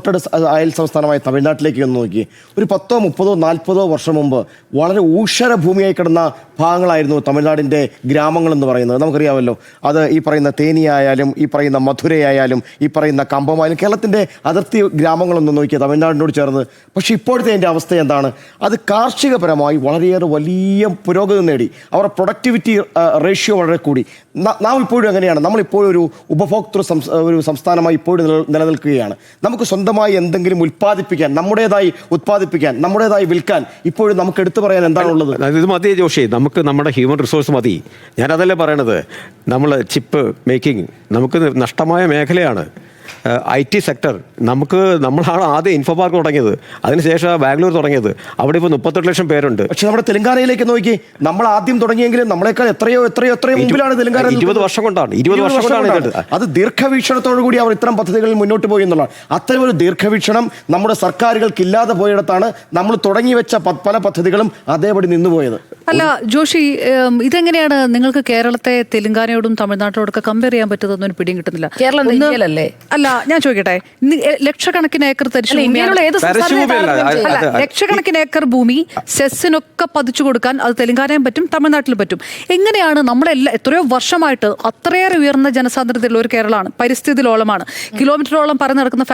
അയൽ സംസ്ഥാനമായ തമിഴ്നാട്ടിലേക്ക് ഒന്ന് നോക്കി. ഒരു 10, 30, 40 വർഷം മുമ്പ് വളരെ ഊഷര ഭൂമിയായി കിടന്ന ഭാഗങ്ങളായിരുന്നു തമിഴ്നാടിൻ്റെ ഗ്രാമങ്ങളെന്ന് പറയുന്നത്. നമുക്കറിയാമല്ലോ. അത് ഈ പറയുന്ന തേനിയായാലും, ഈ പറയുന്ന മധുരയായാലും, ഈ പറയുന്ന കമ്പമായാലും, കേരളത്തിൻ്റെ അതിർത്തി ഗ്രാമങ്ങളൊന്നും നോക്കിയാൽ തമിഴ്നാടിനോട് ചേർന്ന്. പക്ഷേ ഇപ്പോഴത്തെ അതിൻ്റെ അവസ്ഥ എന്താണ്? അത് കാർഷികപരമായി വളരെയേറെ വലിയ പുരോഗതി നേടി. അവരുടെ പ്രൊഡക്ടിവിറ്റി റേഷ്യോ വളരെ കൂടി. നാം ഇപ്പോഴും അങ്ങനെയാണ്. നമ്മളിപ്പോഴും ഒരു ഉപഭോക്തൃ ഒരു സംസ്ഥാനമായി ഇപ്പോഴും നിലനിൽക്കുകയാണ്. നമുക്ക് സ്വന്തമായി എന്തെങ്കിലും ഉൽപ്പാദിപ്പിക്കാൻ, നമ്മുടേതായി ഉത്പാദിപ്പിക്കാൻ, നമ്മുടേതായി വിൽക്കാൻ ഇപ്പോഴും നമുക്ക് എടുത്തു പറയാൻ എന്താണുള്ളത്? ഇത് മതി ജോഷി, നമുക്ക് നമ്മുടെ ഹ്യൂമൻ റിസോഴ്സ് മതി. ഞാനതല്ലേ പറയണത്. നമ്മൾ ചിപ്പ് മേക്കിംഗ് നമുക്ക് നഷ്ടമായ മേഖലയാണ്. IT സെക്ടർ നമ്മളാണ് ആദ്യം ഇൻഫോ പാർക്ക് തുടങ്ങിയത്, അതിനുശേഷം ബാംഗ്ലൂർ തുടങ്ങിയത്. അവിടെ ഇപ്പോൾ 38 ലക്ഷം പേരുണ്ട്. പക്ഷെ നമ്മുടെ തെലങ്കാനയിലേക്ക് നോക്കി, നമ്മൾ ആദ്യം തുടങ്ങിയെങ്കിലും നമ്മളെക്കാൾ എത്രയോ മുമ്പിലാണ് തെലങ്കാന. 20 വർഷം കൊണ്ടാണ്. അത് ദീർഘവീക്ഷണത്തോടു കൂടി അവർ ഇത്തരം പദ്ധതികളിൽ മുന്നോട്ട് പോയി എന്നുള്ളതാണ്. അത്തരം ഒരു ദീർഘവീക്ഷണം നമ്മുടെ സർക്കാരുകൾക്ക് ഇല്ലാതെ പോയിടത്താണ് നമ്മൾ തുടങ്ങി വെച്ച പല പദ്ധതികളും അതേപടി നിന്നുപോയത്. അല്ല ജോഷി, ഇതെങ്ങനെയാണ് നിങ്ങൾക്ക് കേരളത്തെ തെലങ്കാനയോടും തമിഴ്നാട്ടോടൊക്കെ കമ്പയർ ചെയ്യാൻ പറ്റുന്നതൊന്നും പിടിയും കിട്ടുന്നില്ല. കേരളം ഇന്ത്യയിലല്ലേ? അല്ല, ഞാൻ ചോദിക്കട്ടെ, ലക്ഷക്കണക്കിന് ഏക്കർ ലക്ഷക്കണക്കിന് ഏക്കർ ഭൂമി സെസ്സിനൊക്കെ പതിച്ചു കൊടുക്കാൻ അത് തെലങ്കാനയും പറ്റും, തമിഴ്നാട്ടിലും പറ്റും. എങ്ങനെയാണ് നമ്മളെല്ലാം എത്രയോ വർഷമായിട്ട് അത്രയേറെ ഉയർന്ന ജനസാന്ദ്രതയുള്ള ഒരു കേരളമാണ്, പരിസ്ഥിതി ലോലമാണ്, കിലോമീറ്ററോളം പറന്ന് നടക്കുന്ന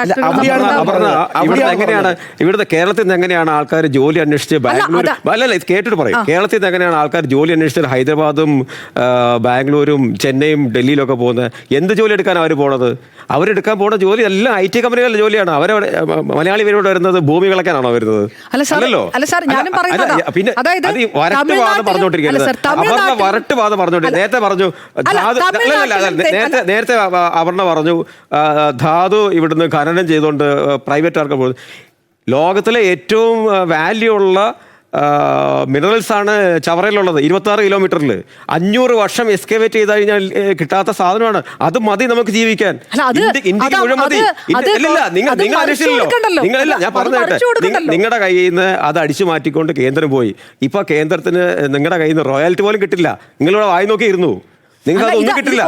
ഇവിടുത്തെ കേരളത്തിൽ നിന്ന് എങ്ങനെയാണ് ആൾക്കാർ ജോലി അന്വേഷിച്ച് ബാംഗ്ലൂർ, അല്ലല്ല കേട്ടിട്ട് പറയും, കേരളത്തിൽ നിന്ന് എങ്ങനെയാണ് ആൾക്കാർ ജോലി അന്വേഷിച്ച് ഹൈദരാബാദും ബാംഗ്ലൂരും ചെന്നൈയും ഡൽഹിയിലൊക്കെ പോകുന്നത്? എന്ത് ജോലി എടുക്കാൻ അവർ പോണത്? അവരെടുക്കാൻ പോണ ജോലി എല്ലാം IT കമ്പനികളുടെ ജോലിയാണ്. മലയാളി ഇവരോട് വരുന്നത് ഭൂമി കളക്കാനാണോ വരുന്നത്? അല്ലല്ലോ. പിന്നെ വരട്ടുവാദം പറഞ്ഞോണ്ടിരിക്കുന്നത്, അവരുടെ വരട്ടുവാദം പറഞ്ഞോണ്ടിരിക്കുന്നത്. നേരത്തെ പറഞ്ഞു നേരത്തെ അപർണ പറഞ്ഞു ധാതു ഇവിടുന്ന് ഖനനം ചെയ്തുകൊണ്ട് പ്രൈവറ്റുകാർക്ക് പോകുന്നത്. ലോകത്തിലെ ഏറ്റവും വാല്യൂ ഉള്ള മിനറൽസ് ആണ് ചവറയിലുള്ളത്. 26 കിലോമീറ്ററിൽ 500 വർഷം എക്സ്കവേറ്റ് ചെയ്ത് കഴിഞ്ഞാൽ കിട്ടാത്ത സാധനമാണ്. അത് മതി നമുക്ക് ജീവിക്കാൻ. ഇന്ത്യക്ക് മുഴുവൻ മതി. നിങ്ങൾ അന്വേഷിച്ചില്ലല്ലോ. നിങ്ങളില്ല, ഞാൻ പറഞ്ഞു കേട്ടെ, നിങ്ങളുടെ കയ്യിൽ നിന്ന് അത് അടിച്ചു മാറ്റിക്കൊണ്ട് കേന്ദ്രം പോയി. ഇപ്പൊ കേന്ദ്രത്തിന് നിങ്ങളുടെ കയ്യിൽ നിന്ന് റോയൽറ്റി പോലും കിട്ടില്ല. നിങ്ങളിവിടെ വായി നോക്കിയിരുന്നു. നിങ്ങൾക്ക് അതൊന്നും കിട്ടില്ല.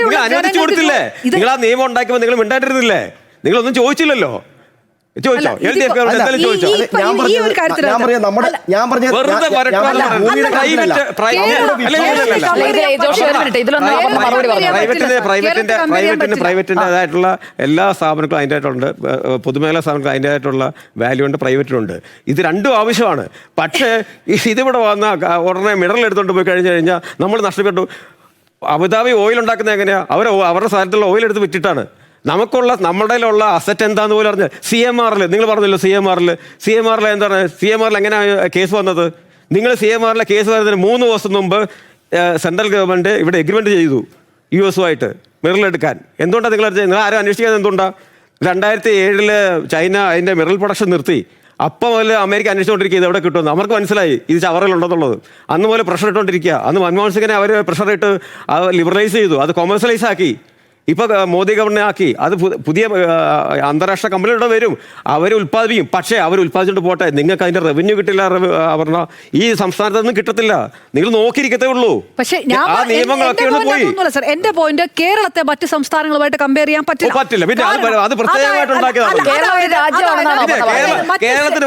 നിങ്ങൾ അനുവദിച്ചു കൊടുത്തില്ലേ? നിങ്ങൾ ആ നിയമം ഉണ്ടാക്കിയപ്പോൾ നിങ്ങൾ മിണ്ടാണ്ടിരുന്നില്ലേ? നിങ്ങളൊന്നും ചോദിച്ചില്ലല്ലോ. ചോദിച്ചോ? പ്രൈവറ്റിൻ്റെതായിട്ടുള്ള എല്ലാ സ്ഥാപനങ്ങളും അതിൻ്റെതായിട്ടുണ്ട്, പൊതുമേഖലാ സ്ഥാപനങ്ങൾ അതിൻ്റെതായിട്ടുള്ള വാല്യൂ ഉണ്ട്, പ്രൈവറ്റിലുണ്ട്. ഇത് രണ്ടും ആവശ്യമാണ്. പക്ഷേ ഇതിവിടെ വന്ന ഉടനെ മിനറൽ എടുത്തുകൊണ്ട് പോയി കഴിഞ്ഞു കഴിഞ്ഞാൽ നമ്മൾ നഷ്ടപ്പെട്ടു. അബുദാബി ഓയിൽ ഉണ്ടാക്കുന്നത് എങ്ങനെയാണ്? അവരുടെ സ്ഥലത്തുള്ള ഓയിൽ എടുത്ത് വിറ്റിട്ടാണ്. നമ്മുടെ അസറ്റ് എന്താന്ന് പോലും അറിഞ്ഞ് CMRL നിങ്ങൾ പറഞ്ഞല്ലോ. CMRL എന്താണ്? CMRL എങ്ങനെയാണ് കേസ് വന്നത്? നിങ്ങൾ CMRL കേസ് വരുന്നതിന് 3 ദിവസം മുമ്പ് സെൻട്രൽ ഗവൺമെൻറ് ഇവിടെ എഗ്രിമെൻറ്റ് ചെയ്തു US-ഉമായിട്ട് മിനറൽ എടുക്കാൻ. എന്തുകൊണ്ടാണ് നിങ്ങൾ ആരും അന്വേഷിക്കാൻ? എന്തുകൊണ്ടാണ് 2007 ചൈന അതിൻ്റെ മിനറൽ പ്രൊഡക്ഷൻ നിർത്തി? അപ്പം മുതൽ അമേരിക്ക അന്വേഷിച്ചുകൊണ്ടിരിക്കുക ഇത് എവിടെ കിട്ടുമെന്ന്. അവർക്ക് മനസ്സിലായി ഇത് ചവറയിലുണ്ടെന്നുള്ളത്. അന്ന് പോലെ പ്രഷർ ഇട്ടുകൊണ്ടിരിക്കുക. അന്ന് മൻമോഹൻ സിംഗിനെ അവർ പ്രഷർ ഇട്ട് ലിബറലൈസ് ചെയ്തു, അത് കൊമേഴ്സ്യലൈസ് ആക്കി. ഇപ്പൊ മോദി ഗവൺമെന്റ് ആക്കി അത് പുതിയ അന്താരാഷ്ട്ര കമ്പനികളുടെ വരും, അവർ ഉൽപ്പാദിപ്പിക്കും. പക്ഷേ അവർ ഉൽപ്പാദിച്ചിട്ട് പോട്ടെ, നിങ്ങൾക്ക് അതിന്റെ റവന്യൂ കിട്ടില്ല. പറഞ്ഞ ഈ സംസ്ഥാനത്ത് ഒന്നും കിട്ടത്തില്ല, നിങ്ങൾ നോക്കിയിരിക്കത്തേ ഉള്ളൂ. പക്ഷേ ആ നിയമങ്ങളൊക്കെയാണ് പോയി. എന്റെ പോയിന്റ് കേരളത്തെ മറ്റ് സംസ്ഥാനങ്ങളുമായിട്ട് കമ്പയർ ചെയ്യാൻ പറ്റില്ല. പറ്റില്ല. പിന്നെ അത് പ്രത്യേകമായിട്ട് ഉണ്ടാക്കിയതാണ്. കേരളം ഒരു രാജ്യമാണെന്നാണോ പറയുന്നത്? കേരളത്തിന്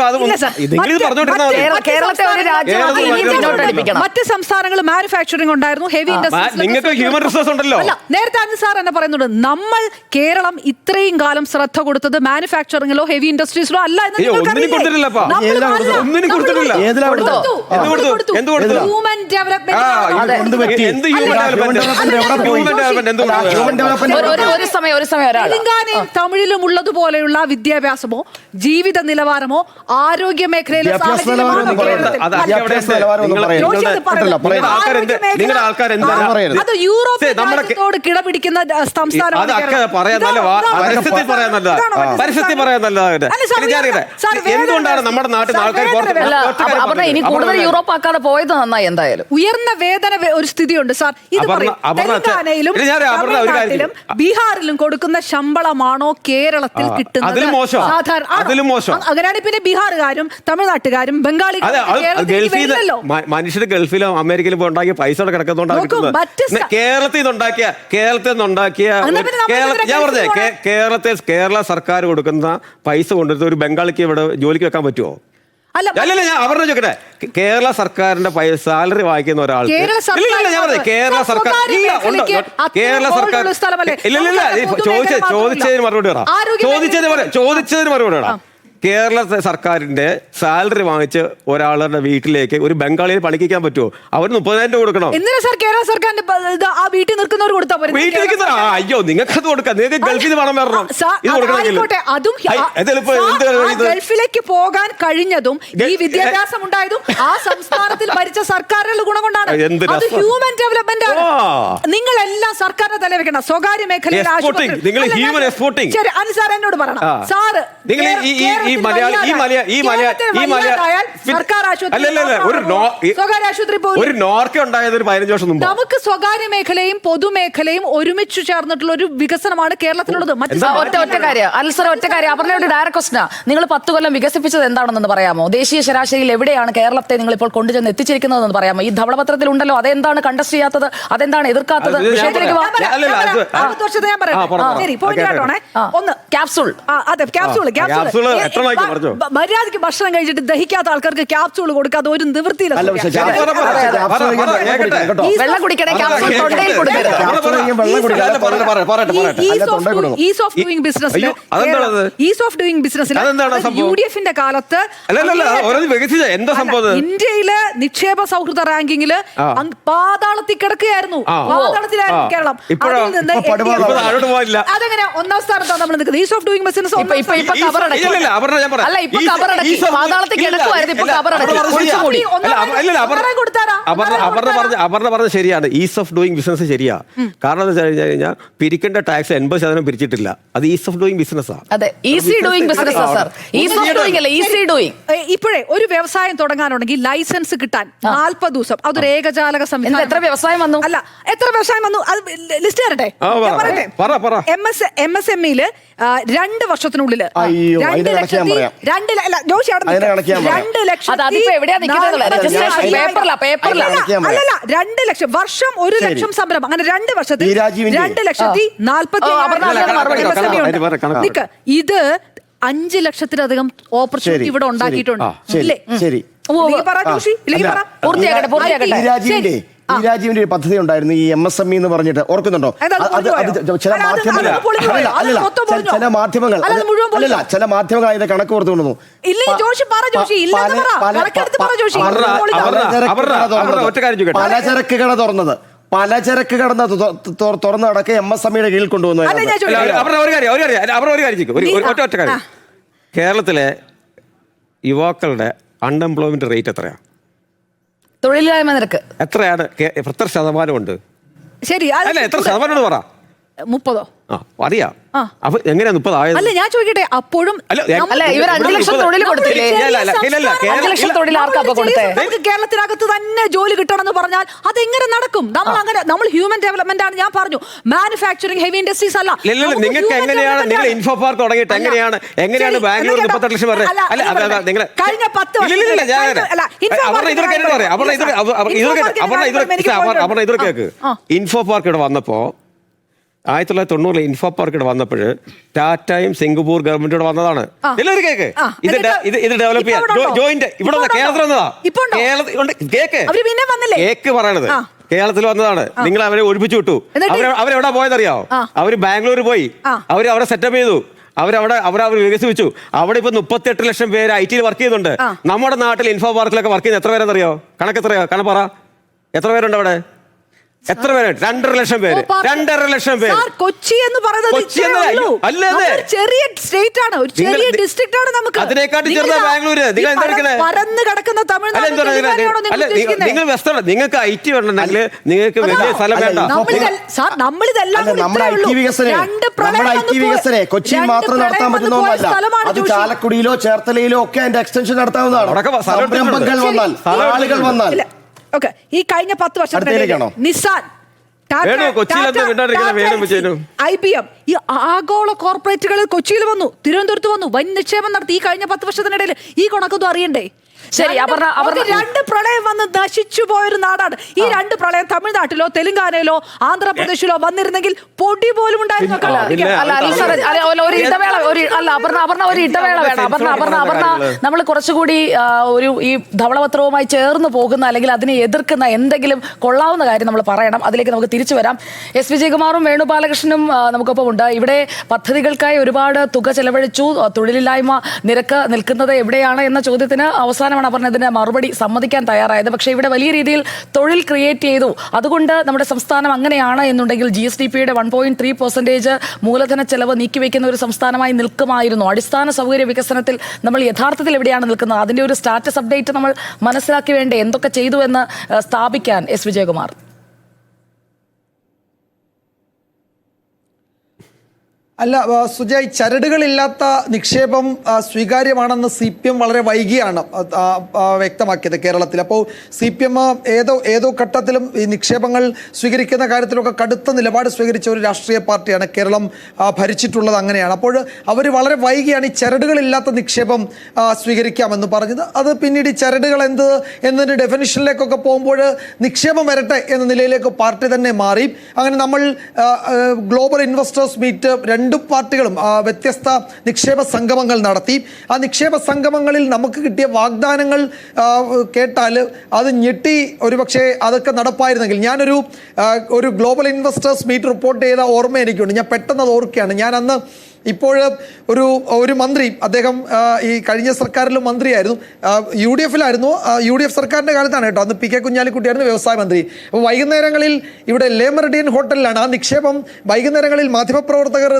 കേരളത്തെ ഒരു രാജ്യമാക്കി ഇനി മുന്നോട്ടടിപ്പിക്കണം. മറ്റ് സംസ്ഥാനങ്ങൾ മാനുഫാക്ചറിംഗ് ഉണ്ടായിരുന്നു, ഹെവി നിങ്ങൾക്ക് ഹ്യൂമൻ റിസോഴ്സ് ഉണ്ടല്ലോ. നേരത്തെ അനിൽ സാർ എന്നെ പറയുന്നുണ്ട്, നമ്മൾ കേരളം ഇത്രയും കാലം ശ്രദ്ധ കൊടുത്തത് മാനുഫാക്ചറിംഗിലോ ഹെവി ഇൻഡസ്ട്രീസിലോ അല്ല എന്ന് ഹ്യൂമൻ തെലങ്കാനയും തമിഴിലും ഉള്ളതുപോലെയുള്ള വിദ്യാഭ്യാസമോ ജീവിത നിലവാരമോ ആരോഗ്യ മേഖലയിലെ അത് യൂറോപ്പിനോട് കിടപിടിക്കുന്ന എന്തുകൊണ്ടാണ് നമ്മുടെ നാട്ടിൽ ആൾക്കാർ ഇനി കൂടുതൽ യൂറോപ്പ് ആക്കാതെ പോയത് നന്നായി. എന്തായാലും ഉയർന്ന വേതന ഒരു സ്ഥിതിയുണ്ട് സാർ. ഇത് തെലങ്കാനയിലും തമിഴ്നാട്ടിലും ബീഹാറിലും കൊടുക്കുന്ന ശമ്പളമാണോ കേരളത്തിൽ കിട്ടുന്നത്? അങ്ങനെയാണ് പിന്നെ ബീഹാറുകാരും തമിഴ്നാട്ടുകാരും ബംഗാളികളും മനുഷ്യർ ഗൾഫിലും അമേരിക്കയിലും പോയി ഉണ്ടാക്കിയ പൈസ കിടക്കുന്നതുകൊണ്ടാണ് കേരളത്തിൽ നിന്നുണ്ടാക്കിയ കേരള സർക്കാർ കൊടുക്കുന്ന പൈസ കൊണ്ടിട്ട് ഒരു ബംഗാളിക്ക് ഇവിടെ ജോലിക്ക് വെക്കാൻ പറ്റുമോ? അല്ലല്ല, ഞാൻ അവരുടെ ചോദിക്കട്ടെ, കേരള സർക്കാരിന്റെ സാലറി വാങ്ങിക്കുന്ന ഒരാൾ കേരള സർക്കാർ ചോദിച്ചതിന് മറുപടി പറ. കേരള സർക്കാരിന്റെ സാലറി വാങ്ങിച്ച് ഒരാളുടെ വീട്ടിലേക്ക് ഒരു ബംഗാളിയെ പണിക്കാൻ പറ്റുമോ? അവർ 30,000 കൊടുക്കണം. കേരള സർക്കാരിന്റെ വീട്ടിൽ നിൽക്കുന്നവർ കൊടുത്താൽ അയ്യോ, നിങ്ങൾക്ക് അത് കൊടുക്കാം. നിങ്ങൾക്ക് ഗൾഫിൽ പണം വരണം. ഗൾഫിലേക്ക് പോകാൻ കഴിഞ്ഞതും ഈ വിദ്യാഭ്യാസം ഉണ്ടായതും ആ സംസ്ഥാനത്തിൽ ഭരിച്ച സർക്കാരുകളുടെ ഗുണം കൊണ്ടാണ്. അത് ഹ്യൂമൻ ഡെവലപ്മെന്റ് ആണ്. നിങ്ങളെല്ലാം സർക്കാരിനെ തലവെക്കണം. സ്വകാര്യ മേഖലയിൽ അനുസാർ എന്നോട് പറയണം സാറ് ഒരു നോർക്ക ഉണ്ടായത് ഒരു 15 വർഷം മുമ്പ്. നമുക്ക് സ്വകാര്യ മേഖലയും പൊതുമേഖലയും ഒരുമിച്ച് ചേർന്നിട്ടുള്ള ഒരു വികസനമാണ് കേരളത്തിലുള്ളത്. ഒറ്റ കാര്യം അവരുടെ ഡയറക്ട് ക്വസ്റ്റ്യനാ, നിങ്ങൾ 10 കൊല്ലം വികസിപ്പിച്ചത് എന്താണെന്ന് പറയാമോ? ദേശീയ ശരാശരിയിൽ എവിടെയാണ് കേരളത്തെ നിങ്ങൾ ഇപ്പോൾ കൊണ്ടുചെന്ന് എത്തിച്ചിരിക്കുന്നതെന്ന് പറയാമോ? ഈ ധവളപത്രത്തിൽ ഉണ്ടല്ലോ, അതെന്താണ് കണ്ടസ്റ്റ് ചെയ്യാത്തത്? അതെന്താണ് എതിർക്കാത്തത്? വിഷയത്തിലേക്ക് ഒന്ന് ക്യാപ്സൂൾ. അതെ, ക്യാപ്സൂൾ മര്യാദയ്ക്ക് ഭക്ഷണം കഴിച്ചിട്ട് ദഹിക്കാത്ത ആൾക്കാർക്ക് ക്യാപ്സൂൾ കൊടുക്കാതെ ഒരു നിവൃത്തിയില്ല. വെള്ളം കുടിക്കണേ, ക്യാപ്സൂൾ തൊണ്ടയിൽ കൊടുക്കരുത്. ഈസ് ഓഫ് ഡൂയിങ് ബിസിനസ് UDFന്റെ കാലത്ത് ഇന്ത്യയിലെ നിക്ഷേപ സൗഹൃദ റാങ്കിങ്ങില് പാതാളത്തിൽ കിടക്കുകയായിരുന്നു. പാതാളത്തിലായിരുന്നു കേരളം. അതെങ്ങനെ 1ാം സ്ഥാനത്താണ് നമ്മൾ നിൽക്കുന്നത്? Is of doing business Aparna പറഞ്ഞ ശരിയാണ്. ഈസ് ഓഫ് ഡൂയിങ് ബിസിനസ് ശരിയാ. കാരണം എന്താ വെച്ച് കഴിഞ്ഞാൽ പിരിക്കേണ്ട ടാക്സ് 80% പിരിച്ചിട്ടില്ല. അത് ഈസ് ഓഫ് ഡൂയിങ് ബിസിനസ്. ഇപ്പോഴേ ഒരു വ്യവസായം തുടങ്ങാനുണ്ടെങ്കിൽ ലൈസൻസ് കിട്ടാൻ 40 ദിവസം. അതൊരു ഏകജാലക സംവിധാനം. എത്ര വ്യവസായം വന്നു? അല്ല, എത്ര വ്യവസായം വന്നു അത് ലിസ്റ്റ് തരട്ടെ. MSMEയില് 2 വർഷത്തിനുള്ളിൽ 2 ലക്ഷത്തി വർഷം 1 ലക്ഷം സംരംഭം. അങ്ങനെ 2 വർഷത്തിൽ 2,40,000. ഇത് 5 ലക്ഷത്തിലധികം ഓപ്പർച്യൂണിറ്റി ഇവിടെ ഉണ്ടാക്കിയിട്ടുണ്ട്. ഈ രാജീവിന്റെ പദ്ധതി ഉണ്ടായിരുന്നു, ഈ MSME എന്ന് പറഞ്ഞിട്ട്, ഓർക്കുന്നുണ്ടോ? ചില മാധ്യമങ്ങൾ അതിന്റെ കണക്ക് കൊടുത്തുകൊണ്ടു. പലചരക്ക് കട തുറന്ന് അടക്കം MSMEയുടെ കീഴിൽ കൊണ്ടുവന്നു. കേരളത്തിലെ യുവാക്കളുടെ അൺഎംപ്ലോയ്മെന്റ് റേറ്റ് എത്രയാണ്? തൊഴിലില്ലായ്മ നിരക്ക് എത്രയാണ്? എത്ര ശതമാനമുണ്ട്? ശരി, എത്ര ശതമാനം പറ? 30. അറിയാം. അപ്പൊ എങ്ങനെയാ 30 ആയത്? അല്ല ഞാൻ ചോദിക്കട്ടെ, അപ്പോഴും അല്ല ഇവർ 5 ലക്ഷം തൊഴിൽ കൊടുത്തില്ലേ? 5 ലക്ഷം തൊഴിൽ ആർക്കാ കൊടുത്തേ? നമുക്ക് കേരളത്തിനകത്ത് തന്നെ ജോലി കിട്ടണമെന്ന് പറഞ്ഞാൽ അതെങ്ങനെ നടക്കും? നമ്മൾ ഹ്യൂമൻ ഡെവലപ്മെന്റ് ആണ്. ഞാൻ പറഞ്ഞു മാനുഫാക്ചറിംഗ്, ഹെവി ഇൻഡസ്ട്രീസ് അല്ല. നിങ്ങൾക്ക് എങ്ങനെയാണ് നിങ്ങൾ ഇൻഫോ പാർക്ക് തുടങ്ങിയിട്ട് എങ്ങനെയാണ് ബാംഗ്ലൂർ 38 ലക്ഷം പേര്? അല്ല നിങ്ങൾ കഴിഞ്ഞ 10 ഇൻഫോ പാർക്ക് ഇവിടെ വന്നപ്പോ 1990 ഇൻഫോ പാർക്ക് ഇവിടെ വന്നപ്പോൾ ടാറ്റയും സിംഗപ്പൂർ ഗവൺമെന്റോട് വന്നതാണ്. എല്ലാവരും കേക്ക് ഇത് ഡെവലപ്പ് ചെയ്യാൻ ജോയിന്റ് ഇവിടെ കേരളത്തിൽ വന്നതാ. കേക്ക് പറയണത് കേരളത്തിൽ വന്നതാണ്. നിങ്ങൾ അവരെ ഒഴിപ്പിച്ചു വിട്ടു. അവരെവിടാ പോയതറിയാവോ? അവര് ബാംഗ്ലൂർ പോയി, അവരെ സെറ്റപ്പ് ചെയ്തു, അവർ വികസിപ്പിച്ചു. അവിടെ ഇപ്പൊ 38 ലക്ഷം പേര് IT വർക്ക് ചെയ്യുന്നുണ്ട്. നമ്മുടെ നാട്ടിൽ ഇൻഫോ പാർക്കിലൊക്കെ വർക്ക് ചെയ്യുന്ന എത്ര പേരെന്നറിയോ? കണക്കെത്രയോ? പറ, എത്ര പേരുണ്ട് അവിടെ? എത്ര പേര്? 2.5 ലക്ഷം പേര്. 2.5 ലക്ഷം പേര്. കൊച്ചി എന്ന് പറയുന്നത് ചെറിയ സ്റ്റേറ്റ് ആണ്, ഒരു ചെറിയ ഡിസ്ട്രിക്റ്റ് ആണ്. നമുക്ക് അതിനെക്കാട്ടി ചെറുതാ ബാംഗ്ലൂര്. പരന്ന് കിടക്കുന്ന തമിഴ്നാട്. നിങ്ങൾ വെസ്റ്റേൺ, നിങ്ങൾക്ക് IT വേണമെങ്കിൽ നിങ്ങൾക്ക് വലിയ സ്ഥലം വേണ്ട. നമ്മുടെ IT വികസനം കൊച്ചി മാത്രം നടത്താൻ പറ്റുന്ന ഒന്നല്ല. അത് ചാലക്കുടിയിലോ ചേർത്തലയിലോ ഒക്കെ അതിന്റെ എക്സ്റ്റൻഷൻ നടത്താവുന്നതാണ്. സംരംഭങ്ങൾ വന്നാൽ, ആളുകൾ വന്നാൽ. ഈ കഴിഞ്ഞ 10 വർഷത്തിനിടയിൽ നിസാൻ, IBM, ഈ ആഗോള കോർപ്പറേറ്റുകൾ കൊച്ചിയിൽ വന്നു, തിരുവനന്തപുരത്ത് വന്നു, വൻ നിക്ഷേപം നടത്തി. ഈ കഴിഞ്ഞ 10 വർഷത്തിനിടയിൽ ഈ കണക്കൊന്നും അറിയണ്ടേ? ശരി, 2 പ്രളയം വന്ന് നശിച്ചു പോയൊരു നാടാണ്. ഈ 2 പ്രളയം തമിഴ്നാട്ടിലോ തെലുങ്കാനയിലോ ആന്ധ്രാപ്രദേശിലോ വന്നിരുന്നെങ്കിൽ പൊടി പോലും ഉണ്ടായിരുന്നു. ഒരു ഇടവേള വേണം. അപർണ നമ്മൾ കുറച്ചുകൂടി ഈ ധവളപത്രവുമായി ചേർന്ന് പോകുന്ന അല്ലെങ്കിൽ അതിനെ എതിർക്കുന്ന എന്തെങ്കിലും കൊള്ളാവുന്ന കാര്യം നമ്മൾ പറയണം. അതിലേക്ക് നമുക്ക് തിരിച്ചു വരാം. S. വിജയകുമാറും വേണുഗോപാലകൃഷ്ണനും നമുക്കൊപ്പം ഉണ്ട്. ഇവിടെ പദ്ധതികൾക്കായി ഒരുപാട് തുക ചെലവഴിച്ചു. തൊഴിലില്ലായ്മ നിരക്ക് നിൽക്കുന്നത് എവിടെയാണ് എന്ന ചോദ്യത്തിന് അവസാനമാണ് പറഞ്ഞതിന് മറുപടി സമ്മതിക്കാൻ തയ്യാറായത്. പക്ഷേ ഇവിടെ വലിയ രീതിയിൽ തൊഴിൽ ക്രിയേറ്റ് ചെയ്തു. അതുകൊണ്ട് നമ്മുടെ സംസ്ഥാനം അങ്ങനെയാണ് എന്നുണ്ടെങ്കിൽ GSDP-യുടെ 1.3% മൂലധന ചെലവ് നീക്കിവെക്കുന്ന ഒരു സംസ്ഥാനമായി നിൽക്കുമായിരുന്നു. അടിസ്ഥാന സൗകര്യ വികസനത്തിൽ നമ്മൾ യഥാർത്ഥത്തിൽ എവിടെയാണ് നിൽക്കുന്നത്? അതിന്റെ ഒരു സ്റ്റാറ്റസ് അപ്ഡേറ്റ് നമ്മൾ മനസ്സിലാക്കി വേണ്ടേ എന്തൊക്കെ ചെയ്തു എന്ന് സ്ഥാപിക്കാൻ? S. വിജയകുമാർ. അല്ല സുജയ്, ചരടുകളില്ലാത്ത നിക്ഷേപം സ്വീകാര്യമാണെന്ന് CPM വളരെ വൈകിയാണ് വ്യക്തമാക്കിയത് കേരളത്തിൽ. അപ്പോൾ CPM ഏതോ ഘട്ടത്തിലും ഈ നിക്ഷേപങ്ങൾ സ്വീകരിക്കുന്ന കാര്യത്തിലൊക്കെ കടുത്ത നിലപാട് സ്വീകരിച്ച ഒരു രാഷ്ട്രീയ പാർട്ടിയാണ് കേരളം ഭരിച്ചിട്ടുള്ളത്. അങ്ങനെയാണ്. അപ്പോൾ അവർ വളരെ വൈകിയാണ് ഈ ചരടുകളില്ലാത്ത നിക്ഷേപം സ്വീകരിക്കാമെന്ന് പറഞ്ഞത്. അത് പിന്നീട് ഈ ചരടുകൾ എന്ത് എന്നതിൻ്റെ ഡെഫിനിഷനിലേക്കൊക്കെ പോകുമ്പോൾ നിക്ഷേപം വരട്ടെ എന്ന നിലയിലേക്ക് പാർട്ടി തന്നെ മാറി. അങ്ങനെ നമ്മൾ ഗ്ലോബൽ ഇൻവെസ്റ്റേഴ്സ് മീറ്റ് 2 പാർട്ടികളും വ്യത്യസ്ത നിക്ഷേപ സംഗമങ്ങൾ നടത്തി. ആ നിക്ഷേപ സംഗമങ്ങളിൽ നമുക്ക് കിട്ടിയ വാഗ്ദാനങ്ങൾ കേട്ടാൽ അത് ഞെട്ടി. ഒരുപക്ഷെ അതൊക്കെ നടപ്പായിരുന്നെങ്കിൽ. ഞാനൊരു ഗ്ലോബൽ ഇൻവെസ്റ്റേഴ്സ് മീറ്റ് റിപ്പോർട്ട് ചെയ്ത ഓർമ്മ എനിക്കുണ്ട്. ഞാൻ പെട്ടെന്ന് അത് ഓർക്കുകയാണ്. ഞാൻ അന്ന് ഇപ്പോൾ ഒരു മന്ത്രി, അദ്ദേഹം ഈ കഴിഞ്ഞ സർക്കാരിലും മന്ത്രിയായിരുന്നു, UDF-ലായിരുന്നു. UDF സർക്കാരിൻ്റെ കാലത്താണ് കേട്ടോ. അന്ന് PK കുഞ്ഞാലിക്കുട്ടിയായിരുന്നു വ്യവസായ മന്ത്രി. അപ്പോൾ വൈകുന്നേരങ്ങളിൽ ഇവിടെ ലേ മെറിഡിയൻ ഹോട്ടലിലാണ് ആ നിക്ഷേപം. വൈകുന്നേരങ്ങളിൽ മാധ്യമപ്രവർത്തകർ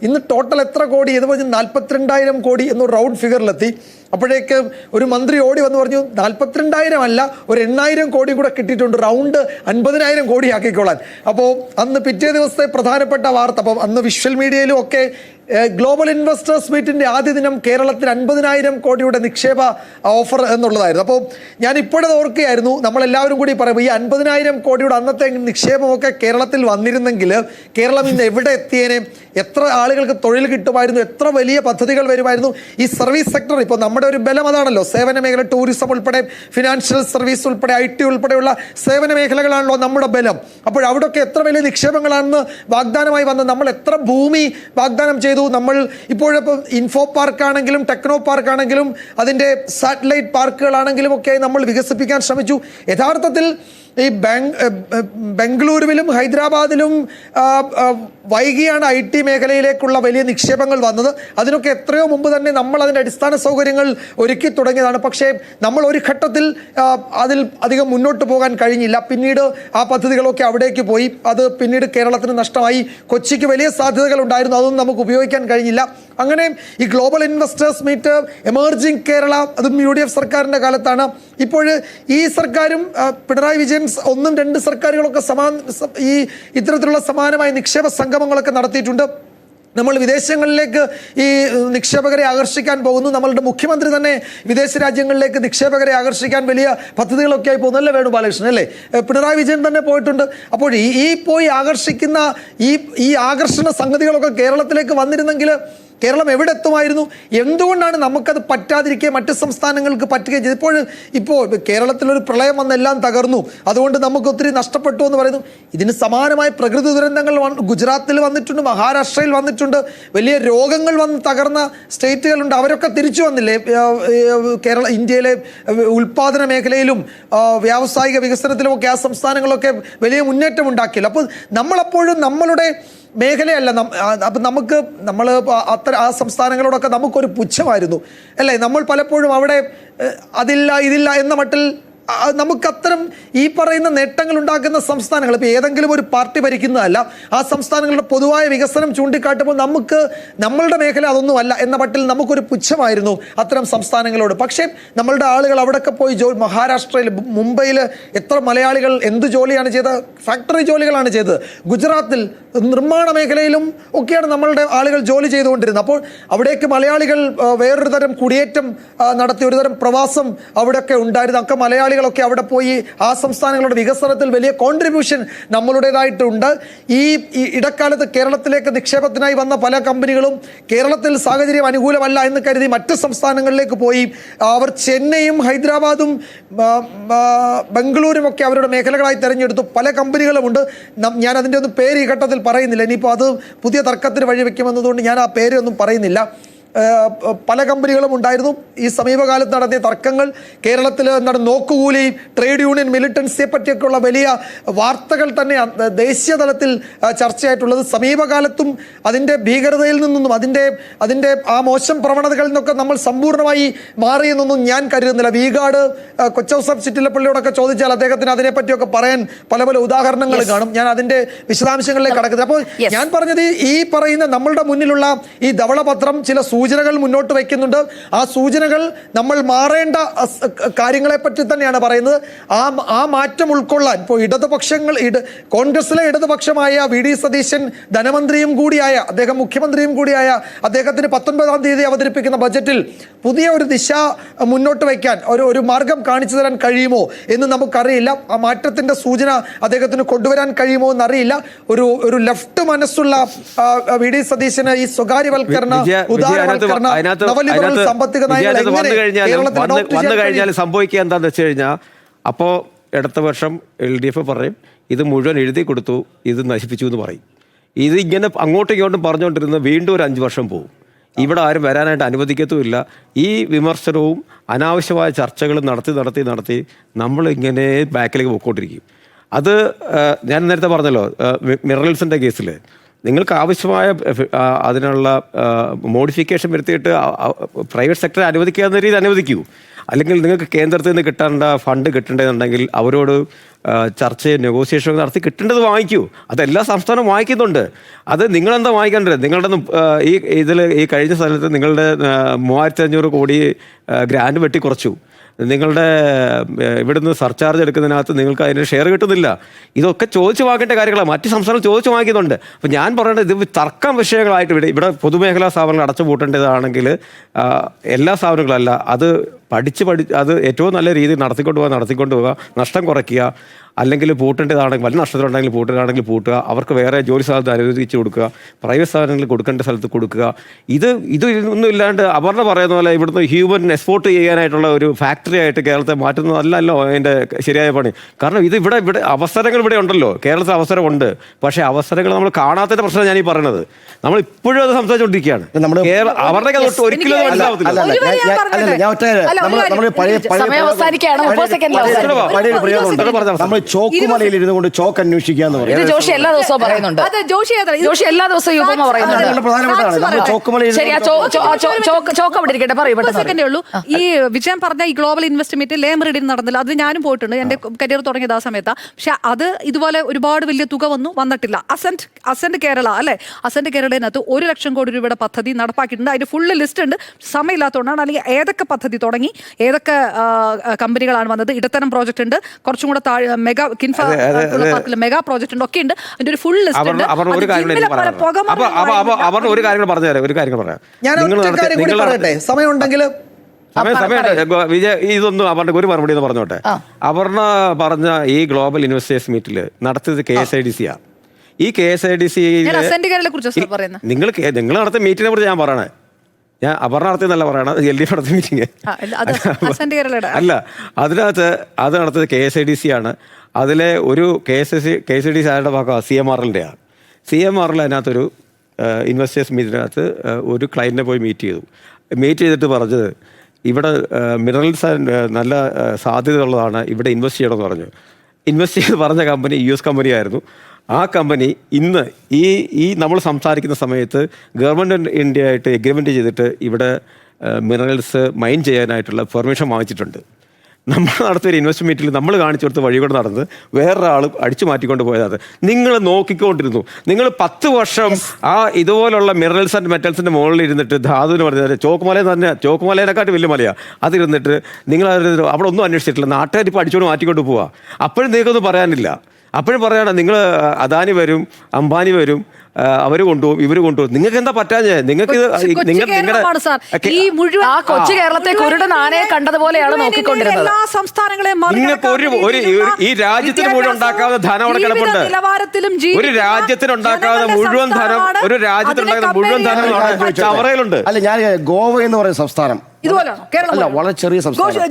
ഇന്ന് ടോട്ടൽ എത്ര കോടി എന്ന് പറഞ്ഞ് 42,000 കോടി എന്നൊരു റൗണ്ട് ഫിഗറിലെത്തി. അപ്പോഴേക്ക് ഒരു മന്ത്രി ഓടി വന്ന് പറഞ്ഞു 42,000 അല്ല, ഒരു 8,000 കോടി കൂടെ കിട്ടിയിട്ടുണ്ട്, റൗണ്ട് 50,000 കോടി ആക്കിക്കോളാൻ. അപ്പോൾ അന്ന് പിറ്റേ ദിവസത്തെ പ്രധാനപ്പെട്ട വാർത്ത, അപ്പം അന്ന് വിഷ്വൽ മീഡിയയിലും ഒക്കെ ഗ്ലോബൽ ഇൻവെസ്റ്റേഴ്സ് മീറ്റിൻ്റെ ആദ്യ ദിനം കേരളത്തിൽ 50,000 കോടിയുടെ നിക്ഷേപ ഓഫർ എന്നുള്ളതായിരുന്നു. അപ്പോൾ ഞാൻ ഇപ്പോഴത് ഓർക്കുകയായിരുന്നു. നമ്മളെല്ലാവരും കൂടി പറയുമ്പോൾ ഈ 50,000 കോടിയുടെ അന്നത്തെ നിക്ഷേപമൊക്കെ കേരളത്തിൽ വന്നിരുന്നെങ്കിൽ കേരളം ഇന്ന് എവിടെ എത്തിയേനെ? എത്ര ആളുകൾക്ക് തൊഴിൽ കിട്ടുമായിരുന്നു? എത്ര വലിയ പദ്ധതികൾ വരുമായിരുന്നു? ഈ സർവീസ് സെക്ടർ, ഇപ്പോൾ നമ്മുടെ ഒരു ബലം അതാണല്ലോ, സേവന മേഖല, ടൂറിസം ഉൾപ്പെടെ, ഫിനാൻഷ്യൽ സർവീസ് ഉൾപ്പെടെ, IT ഉൾപ്പെടെയുള്ള സേവന മേഖലകളാണല്ലോ നമ്മുടെ ബലം. അപ്പോൾ അവിടെയൊക്കെ എത്ര വലിയ നിക്ഷേപങ്ങളാണെന്ന് വാഗ്ദാനമായി വന്ന് നമ്മൾ എത്ര ഭൂമി വാഗ്ദാനം ചെയ്തു. നമ്മൾ ഇപ്പോഴിപ്പോൾ ഇൻഫോ പാർക്കാണെങ്കിലും ടെക്നോ പാർക്കാണെങ്കിലും അതിൻ്റെ സാറ്റലൈറ്റ് പാർക്കുകളാണെങ്കിലും ഒക്കെ നമ്മൾ വികസിപ്പിക്കാൻ ശ്രമിച്ചു. യഥാർത്ഥത്തിൽ ഈ ബംഗളൂരുവിലും ഹൈദരാബാദിലും വൈകിയാണ് IT മേഖലയിലേക്കുള്ള വലിയ നിക്ഷേപങ്ങൾ വന്നത്. അതിനൊക്കെ എത്രയോ മുമ്പ് തന്നെ നമ്മൾ അതിൻ്റെ അടിസ്ഥാന സൗകര്യങ്ങൾ ഒരുക്കി തുടങ്ങിയതാണ്. പക്ഷേ നമ്മൾ ഒരു ഘട്ടത്തിൽ അതിൽ അധികം മുന്നോട്ട് പോകാൻ കഴിഞ്ഞില്ല. പിന്നീട് ആ പദ്ധതികളൊക്കെ അവിടേക്ക് പോയി. അത് പിന്നീട് കേരളത്തിന് നഷ്ടമായി. കൊച്ചിക്ക് വലിയ സാധ്യതകൾ ഉണ്ടായിരുന്നു, അതൊന്നും നമുക്ക് ഉപയോഗിക്കാൻ കഴിഞ്ഞില്ല. അങ്ങനെ ഈ global investors meet, emerging Kerala, അതും UDF സർക്കാരിൻ്റെ കാലത്താണ്. ഇപ്പോൾ ഈ സർക്കാരും പിണറായി വിജയൻ 1, 2 സർക്കാരുകളൊക്കെ ഇത്തരത്തിലുള്ള സമാനമായ നിക്ഷേപ സംഗമങ്ങളൊക്കെ നടത്തിയിട്ടുണ്ട്. നമ്മൾ വിദേശങ്ങളിലേക്ക് ഈ നിക്ഷേപകരെ ആകർഷിക്കാൻ പോകുന്നു. നമ്മളുടെ മുഖ്യമന്ത്രി തന്നെ വിദേശ രാജ്യങ്ങളിലേക്ക് നിക്ഷേപകരെ ആകർഷിക്കാൻ വലിയ പദ്ധതികളൊക്കെ ആയി പോകുന്നല്ലേ വേണു ബാലകൃഷ്ണൻ അല്ലേ? പിണറായി വിജയൻ തന്നെ പോയിട്ടുണ്ട്. അപ്പോൾ ഈ പോയി ആകർഷിക്കുന്ന ഈ ആകർഷണ സംഗതികളൊക്കെ കേരളത്തിലേക്ക് വന്നിരുന്നെങ്കിൽ കേരളം എവിടെ എത്തുമായിരുന്നു? എന്തുകൊണ്ടാണ് നമുക്കത് പറ്റാതിരിക്കുക മറ്റ് സംസ്ഥാനങ്ങൾക്ക് പറ്റുകയും ചെയ്തു? ഇപ്പോൾ കേരളത്തിലൊരു പ്രളയം വന്ന് എല്ലാം തകർന്നു, അതുകൊണ്ട് നമുക്ക് ഒത്തിരി നഷ്ടപ്പെട്ടു എന്ന് പറയുന്നു. ഇതിന് സമാനമായ പ്രകൃതി ദുരന്തങ്ങൾ ഗുജറാത്തിൽ വന്നിട്ടുണ്ട്, മഹാരാഷ്ട്രയിൽ വന്നിട്ടുണ്ട്, വലിയ രോഗങ്ങൾ വന്ന് തകർന്ന സ്റ്റേറ്റുകളുണ്ട്. അവരൊക്കെ തിരിച്ചു വന്നില്ലേ? ഇന്ത്യയിലെ ഉൽപാദന മേഖലയിലും വ്യാവസായിക വികസനത്തിലുമൊക്കെ ആ സംസ്ഥാനങ്ങളൊക്കെ വലിയ മുന്നേറ്റം ഉണ്ടാക്കിയല്ലോ. അപ്പോൾ നമ്മളപ്പോഴും നമ്മളുടെ മേഖലയല്ല. അപ്പം നമ്മൾ ആ സംസ്ഥാനങ്ങളോടൊക്കെ നമുക്കൊരു പുച്ഛമായിരുന്നു അല്ലേ? നമ്മൾ പലപ്പോഴും അവിടെ അതില്ല ഇതില്ല എന്ന മട്ടിൽ നമുക്കത്തരം ഈ പറയുന്ന നേട്ടങ്ങൾ ഉണ്ടാക്കുന്ന സംസ്ഥാനങ്ങൾ, ഇപ്പോൾ ഏതെങ്കിലും ഒരു പാർട്ടി ഭരിക്കുന്നതല്ല, ആ സംസ്ഥാനങ്ങളുടെ പൊതുവായ വികസനം ചൂണ്ടിക്കാട്ടുമ്പോൾ നമ്മളുടെ മേഖല അതൊന്നുമല്ല എന്ന മട്ടിൽ നമുക്കൊരു പുച്ഛമായിരുന്നു അത്തരം സംസ്ഥാനങ്ങളോട്. പക്ഷേ നമ്മളുടെ ആളുകൾ അവിടെയൊക്കെ പോയി മഹാരാഷ്ട്രയിൽ, മുംബൈയിൽ എത്ര മലയാളികൾ എന്ത് ജോലിയാണ് ചെയ്തത്? ഫാക്ടറി ജോലികളാണ് ചെയ്തത്. ഗുജറാത്തിൽ നിർമ്മാണ മേഖലയിലും ഒക്കെയാണ് നമ്മളുടെ ആളുകൾ ജോലി ചെയ്തുകൊണ്ടിരുന്നത്. അപ്പോൾ അവിടേക്ക് മലയാളികൾ വേറൊരു തരം കുടിയേറ്റം നടത്തി, ഒരു തരം പ്രവാസം അവിടെയൊക്കെ ഉണ്ടായിരുന്നു. ഒക്കെ മലയാളികളൊക്കെ അവിടെ പോയി ആ സംസ്ഥാനങ്ങളുടെ വികസനത്തിൽ വലിയ കോൺട്രിബ്യൂഷൻ നമ്മളുടേതായിട്ടുണ്ട്. ഈ ഇടക്കാലത്ത് കേരളത്തിലേക്ക് നിക്ഷേപത്തിനായി വന്ന പല കമ്പനികളും കേരളത്തിൽ സാഹചര്യം അനുകൂലമല്ല എന്ന് കരുതി മറ്റ് സംസ്ഥാനങ്ങളിലേക്ക് പോയി. അവർ ചെന്നൈയും ഹൈദരാബാദും ബംഗളൂരും ഒക്കെ അവരുടെ മേഖലകളായി തിരഞ്ഞെടുത്തു. പല കമ്പനികളുമുണ്ട്. ഞാൻ അതിൻ്റെ ഒന്നും പേര് ഈ ഘട്ടത്തിൽ പറയുന്നില്ല. ഇനിയിപ്പോൾ അത് പുതിയ തർക്കത്തിന് വഴിവെക്കുമെന്നതുകൊണ്ട് ഞാൻ ആ പേരൊന്നും പറയുന്നില്ല. പല കമ്പനികളും ഉണ്ടായിരുന്നു. ഈ സമീപകാലത്ത് നടത്തിയ തർക്കങ്ങൾ കേരളത്തിൽ നോക്കുകൂലി, ട്രേഡ് യൂണിയൻ മിലിറ്റൻസിയെ പറ്റിയൊക്കെയുള്ള വലിയ വാർത്തകൾ തന്നെ ദേശീയ തലത്തിൽ ചർച്ചയായിട്ടുള്ളത്. സമീപകാലത്തും അതിൻ്റെ ഭീകരതയിൽ നിന്നൊന്നും അതിൻ്റെ ആ മോശം പ്രവണതകളിൽ നിന്നൊക്കെ നമ്മൾ സമ്പൂർണ്ണമായി മാറിയെന്നൊന്നും ഞാൻ കരുതുന്നില്ല. വീഗാട് കൊച്ചൗസഫ് ചിറ്റിലപ്പള്ളിയോടൊക്കെ ചോദിച്ചാൽ അദ്ദേഹത്തിന് അതിനെപ്പറ്റിയൊക്കെ പറയാൻ പല പല ഉദാഹരണങ്ങൾ കാണും. ഞാൻ അതിൻ്റെ വിശദാംശങ്ങളിലേക്ക് കടക്കുന്നത്. അപ്പോൾ ഞാൻ പറഞ്ഞത് ഈ പറയുന്ന നമ്മളുടെ മുന്നിലുള്ള ഈ ധവളപത്രം ചില സൂചനകൾ മുന്നോട്ട് വയ്ക്കുന്നുണ്ട്. ആ സൂചനകൾ നമ്മൾ മാറേണ്ട കാര്യങ്ങളെ പറ്റി തന്നെയാണ് പറയുന്നത്. ആ മാറ്റം ഉൾക്കൊള്ളാൻ ഇപ്പോൾ കോൺഗ്രസിലെ ഇടതുപക്ഷമായ വി ഡി സതീശൻ ധനമന്ത്രിയും കൂടിയായ അദ്ദേഹം മുഖ്യമന്ത്രിയും കൂടിയായ അദ്ദേഹത്തിന് 19-ാം തീയതി അവതരിപ്പിക്കുന്ന ബജറ്റിൽ പുതിയ ഒരു ദിശ മുന്നോട്ട് വയ്ക്കാൻ ഒരു മാർഗം കാണിച്ചു തരാൻ കഴിയുമോ എന്ന് നമുക്കറിയില്ല. ആ മാറ്റത്തിന്റെ സൂചന അദ്ദേഹത്തിന് കൊണ്ടുവരാൻ കഴിയുമോ എന്നറിയില്ല. ഒരു ലെഫ്റ്റ് മനസ്സുള്ള വി ഡി സതീശന് ഈ സ്വകാര്യവൽക്കരണ വന്നു കഴിഞ്ഞാൽ സംഭവിക്കുക എന്താന്ന് വെച്ച് കഴിഞ്ഞാൽ, അപ്പോൾ അടുത്ത വർഷം LDF പറയും ഇത് മുഴുവൻ എഴുതി കൊടുത്തു, ഇത് നശിപ്പിച്ചു എന്ന് പറയും. ഇത് ഇങ്ങനെ അങ്ങോട്ടും ഇങ്ങോട്ടും പറഞ്ഞുകൊണ്ടിരുന്ന വീണ്ടും ഒരു 5 വർഷം പോകും. ഇവിടെ ആരും വരാനായിട്ട് അനുവദിക്കത്തുമില്ല. ഈ വിമർശനവും അനാവശ്യമായ ചർച്ചകളും നടത്തി നമ്മളിങ്ങനെ ബാക്കിലേക്ക് പോയിക്കൊണ്ടിരിക്കും. അത് ഞാൻ നേരത്തെ പറഞ്ഞല്ലോ, മിനറൽസിൻ്റെ കേസിൽ നിങ്ങൾക്ക് ആവശ്യമായ അതിനുള്ള മോഡിഫിക്കേഷൻ വരുത്തിയിട്ട് പ്രൈവറ്റ് സെക്ടറെ അനുവദിക്കുക എന്ന രീതി അനുവദിക്കൂ. അല്ലെങ്കിൽ നിങ്ങൾക്ക് കേന്ദ്രത്തിൽ നിന്ന് കിട്ടേണ്ട ഫണ്ട് കിട്ടേണ്ടതുണ്ടെങ്കിൽ അവരോട് ചർച്ചയും നെഗോസിയേഷൻ നടത്തി കിട്ടേണ്ടത് വാങ്ങിക്കൂ. അതെല്ലാ സംസ്ഥാനവും വാങ്ങിക്കുന്നുണ്ട്. അത് നിങ്ങളെന്താ വാങ്ങിക്കേണ്ടത്? നിങ്ങളുടെ ഈ കഴിഞ്ഞ സ്ഥലത്ത് നിങ്ങളുടെ 3500 കോടി ഗ്രാൻഡ് വെട്ടിക്കുറച്ചു. നിങ്ങളുടെ ഇവിടുന്ന് സർചാർജ് എടുക്കുന്നതിനകത്ത് നിങ്ങൾക്ക് അതിന് ഷെയർ കിട്ടുന്നില്ല. ഇതൊക്കെ ചോദിച്ചു വാങ്ങേണ്ട കാര്യങ്ങളാണ്. മറ്റ് സംസ്ഥാനങ്ങൾ ചോദിച്ചു വാങ്ങിക്കുന്നുണ്ട്. അപ്പം ഞാൻ പറയേണ്ടത് ഇത് തർക്കം വിഷയങ്ങളായിട്ട് ഇവിടെ പൊതുമേഖലാ സ്ഥാപനങ്ങൾ അടച്ചുപൂട്ടേണ്ടതാണെങ്കിൽ എല്ലാ സ്ഥാപനങ്ങളല്ല, അത് അത് ഏറ്റവും നല്ല രീതിയിൽ നടത്തിക്കൊണ്ട് പോവുക, നഷ്ടം കുറയ്ക്കുക. അല്ലെങ്കിൽ പൂട്ടേണ്ടതാണെങ്കിൽ വല്ല നഷ്ടത്തിലുണ്ടെങ്കിൽ പൂട്ടേണ്ടതാണെങ്കിൽ പൂട്ടുക, അവർക്ക് വേറെ ജോലി സാധ്യത അനുവദിച്ച് കൊടുക്കുക, പ്രൈവറ്റ് സ്ഥാപനങ്ങളിൽ കൊടുക്കേണ്ട സ്ഥലത്ത് കൊടുക്കുക. ഇതൊന്നും ഇല്ലാണ്ട് അപർണ പറയുന്ന പോലെ ഇവിടുന്ന് ഹ്യൂമൻ എക്സ്പോർട്ട് ചെയ്യാനായിട്ടുള്ള ഒരു ഫാക്ടറി ആയിട്ട് കേരളത്തെ മാറ്റുന്നതല്ലല്ലോ അതിൻ്റെ ശരിയായ പണി. കാരണം ഇവിടെ അവസരങ്ങൾ ഇവിടെ ഉണ്ടല്ലോ, കേരളത്തിൽ അവസരമുണ്ട്. പക്ഷേ അവസരങ്ങൾ നമ്മൾ കാണാത്തതിൻ്റെ പ്രശ്നം ഞാൻ ഈ പറയുന്നത്. നമ്മൾ ഇപ്പോഴും അത് സംസാരിച്ചുകൊണ്ടിരിക്കുകയാണ്. അവരുടെ തൊട്ട് ഒരിക്കലും നമ്മൾ ചോക്കുമലയിൽ ഇരുന്നു കൊണ്ട് ചോക്ക് അന്വേഷിക്കാന്ന് പറയും. ജോഷി എല്ലാ ദിവസവും പറയുന്നുണ്ട്. ജോഷി എല്ലാ ദിവസവും ഈ ഉപമ പറയുന്നുണ്ട്. സെക്കൻഡേ ഉള്ളൂ. ഈ വിജയം പറഞ്ഞ ഈ ഗ്ലോബൽ ഇൻവെസ്റ്റ്മെന്റ് ലേ മെറിഡിയൻ നടന്നില്ല. അത് ഞാനും പോയിട്ടുണ്ട്, എന്റെ കരിയർ തുടങ്ങിയത് ആ സമയത്ത്. പക്ഷെ അത് ഇതുപോലെ ഒരുപാട് വലിയ തുക വന്നിട്ടില്ല. അസെന്റ് കേരള അല്ലെ, അസെന്റ് കേരളത്തിനകത്ത് 1 ലക്ഷം കോടി രൂപയുടെ പദ്ധതി നടപ്പാക്കിയിട്ടുണ്ട്. അതിന്റെ ഫുള്ള് ലിസ്റ്റ് ഉണ്ട്. സമയമില്ലാത്തതുകൊണ്ടാണ്. അല്ലെങ്കിൽ ഏതൊക്കെ പദ്ധതി തുടങ്ങി, ഏതൊക്കെ കമ്പനികളാണ് വന്നത്, ഇടത്തരം പ്രോജക്റ്റ് ഉണ്ട്, കുറച്ചും കൂടെ മെഗാ കിൻഫ മെഗാ പ്രോജക്റ്റ് ഉണ്ട്, ഒക്കെ ഉണ്ട്. അതിന്റെ ഒരു ഫുൾ ലിസ്റ്റ് ഉണ്ട്. അവരുടെ ഒരു കാര്യം പറഞ്ഞുതരാം, ഒരു കാര്യം പറയാം. ഞാൻ ഒറ്റ കാര്യം കൂടി പറയട്ടെ, സമയമുണ്ടെങ്കിൽ. സമയമുണ്ട് വിജയ്, ഇതൊന്നും അവരുടെ ഒരു മറുപടി എന്ന് പറഞ്ഞോട്ടെ. അപർണ പറഞ്ഞ ഈ ഗ്ലോബൽ ഇൻവെസ്റ്റേഴ്സ് മീറ്റിൽ നടത്തിയത് KSIDC ആണ്. ഈ KSIDC നിങ്ങൾ നടത്തിയ മീറ്റിനെ കുറിച്ച് ഞാൻ പറയണേ. ഞാൻ അപർണ നടത്തിയെന്നല്ല പറയണത്, LDF നടത്തിയ മീറ്റിംഗ് അല്ല. അത് നടത്തിയത് KSIDC ആണ്. അതിലെ ഒരു KSIDC ആരുടെ ഭാഗമാണ് CMRLൻ്റെ ആണ്. CMRL അതിനകത്തൊരു ഇൻവെസ്റ്റേഴ്സ് മീറ്റിനകത്ത് ഒരു ക്ലയൻറ്റിനെ പോയി മീറ്റ് ചെയ്തിട്ട് പറഞ്ഞത് ഇവിടെ മിനറൽസ് നല്ല സാധ്യതയുള്ളതാണ്, ഇവിടെ ഇൻവെസ്റ്റ് ചെയ്യണമെന്ന് പറഞ്ഞു. ഇൻവെസ്റ്റ് ചെയ്ത് പറഞ്ഞ കമ്പനി US കമ്പനി ആയിരുന്നു. ആ കമ്പനി ഇന്ന് ഈ നമ്മൾ സംസാരിക്കുന്ന സമയത്ത് ഗവൺമെൻറ് ഇന്ത്യ ആയിട്ട് എഗ്രിമെൻറ്റ് ചെയ്തിട്ട് ഇവിടെ മിനറൽസ് മൈൻ ചെയ്യാനായിട്ടുള്ള പെർമിഷൻ വാങ്ങിച്ചിട്ടുണ്ട്. നമ്മൾ നടത്തിയൊരു ഇൻവെസ്റ്റ് മീറ്റിൽ നമ്മൾ കാണിച്ചു കൊടുത്ത് വഴി കൂടെ നടന്ന് വേറൊരാൾ അടിച്ചു മാറ്റിക്കൊണ്ട് പോയതാണ്. നിങ്ങൾ നോക്കിക്കൊണ്ടിരുന്നു. നിങ്ങൾ 10 വർഷം ഇതുപോലുള്ള മിനറൽസ് ആൻഡ് മെറ്റൽസിൻ്റെ മുകളിൽ ഇരുന്നിട്ട് ധാതുവിന് പറഞ്ഞത് ചോക്കുമലേനെക്കാട്ടി വലിയ മലയാണ് അതിരുന്നിട്ട് നിങ്ങൾ അവിടെ ഒന്നും അന്വേഷിച്ചിട്ടില്ല. നാട്ടുകാർ ഇപ്പോൾ അടിച്ചുകൊണ്ട് മാറ്റിക്കൊണ്ട് പോവുക. അപ്പോഴും നിങ്ങൾക്കൊന്നും പറയാനില്ല. അപ്പോഴും പറയണം നിങ്ങൾ അദാനി വരും, അംബാനി വരും, അവർ കൊണ്ടുപോകും, ഇവർ കൊണ്ടുപോകും. നിങ്ങൾക്ക് എന്താ പറ്റാഞ്ഞേ? നിങ്ങൾക്ക് കൊച്ചു കേരളത്തെ കുരുടൻ ആനയെ കണ്ടതുപോലെയാണ് നോക്കിക്കൊണ്ടിരുന്നത്. എല്ലാ സംസ്ഥാനങ്ങളെയും ഈ രാജ്യത്തിന് മുഴുവൻ ഉണ്ടാക്കാവുന്ന ധനം അവിടെ കിടപ്പുണ്ട്. ഒരു രാജ്യത്തിനുണ്ടാക്കാവുന്ന മുഴുവൻ ധനം ചവറയിലുണ്ട്. അല്ല, ഞാൻ ഗോവ എന്ന് പറയുന്ന സംസ്ഥാനം അല്ല, വളരെ ചെറിയ സംസ്ഥാനം.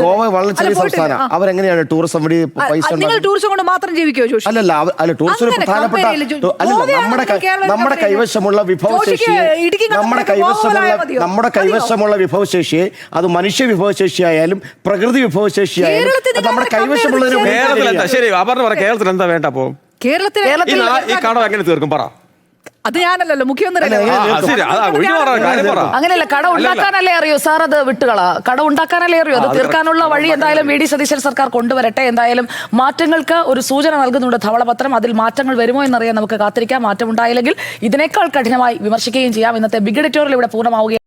ഗോവ വളരെ ചെറിയ സംസ്ഥാനം. അവരെങ്ങനെയാണ് ടൂറിസം വഴി പൈസ? ടൂറിസം കൊണ്ട് മാത്രം ജീവിക്കോ? അല്ല, ടൂറിസം പ്രധാനപ്പെട്ട നമ്മുടെ കൈവശമുള്ള വിഭവശേഷിയെ അത് മനുഷ്യ വിഭവശേഷിയായാലും പ്രകൃതി വിഭവശേഷിയായാലും നമ്മുടെ കൈവശമുള്ള ശരി. കേരളത്തിൽ എന്താ വേണ്ട? അപ്പോ ഈ കടം എങ്ങനെ തീർക്കും പറ? അത് ഞാനല്ലല്ലോ മുഖ്യമന്ത്രി. അങ്ങനെയല്ല, കട ഉണ്ടാക്കാനല്ലേ അറിയൂ സാർ, അത് വിട്ടുകളാ. കട ഉണ്ടാക്കാനല്ലേ അറിയൂ, അത് തീർക്കാനുള്ള വഴി എന്തായാലും VD സതീശൻ സർക്കാർ കൊണ്ടുവരട്ടെ. എന്തായാലും മാറ്റങ്ങൾക്ക് ഒരു സൂചന നൽകുന്നുണ്ട് ധവളപത്രം. അതിൽ മാറ്റങ്ങൾ വരുമോ എന്നറിയാൻ നമുക്ക് കാത്തിരിക്കാം. മാറ്റം ഉണ്ടായില്ലെങ്കിൽ ഇതിനേക്കാൾ കഠിനമായി വിമർശിക്കുകയും ചെയ്യാം. ഇന്നത്തെ ബിഗ് എഡിറ്റോറിയൽ ഇവിടെ പൂർണ്ണമാവുകയാണ്.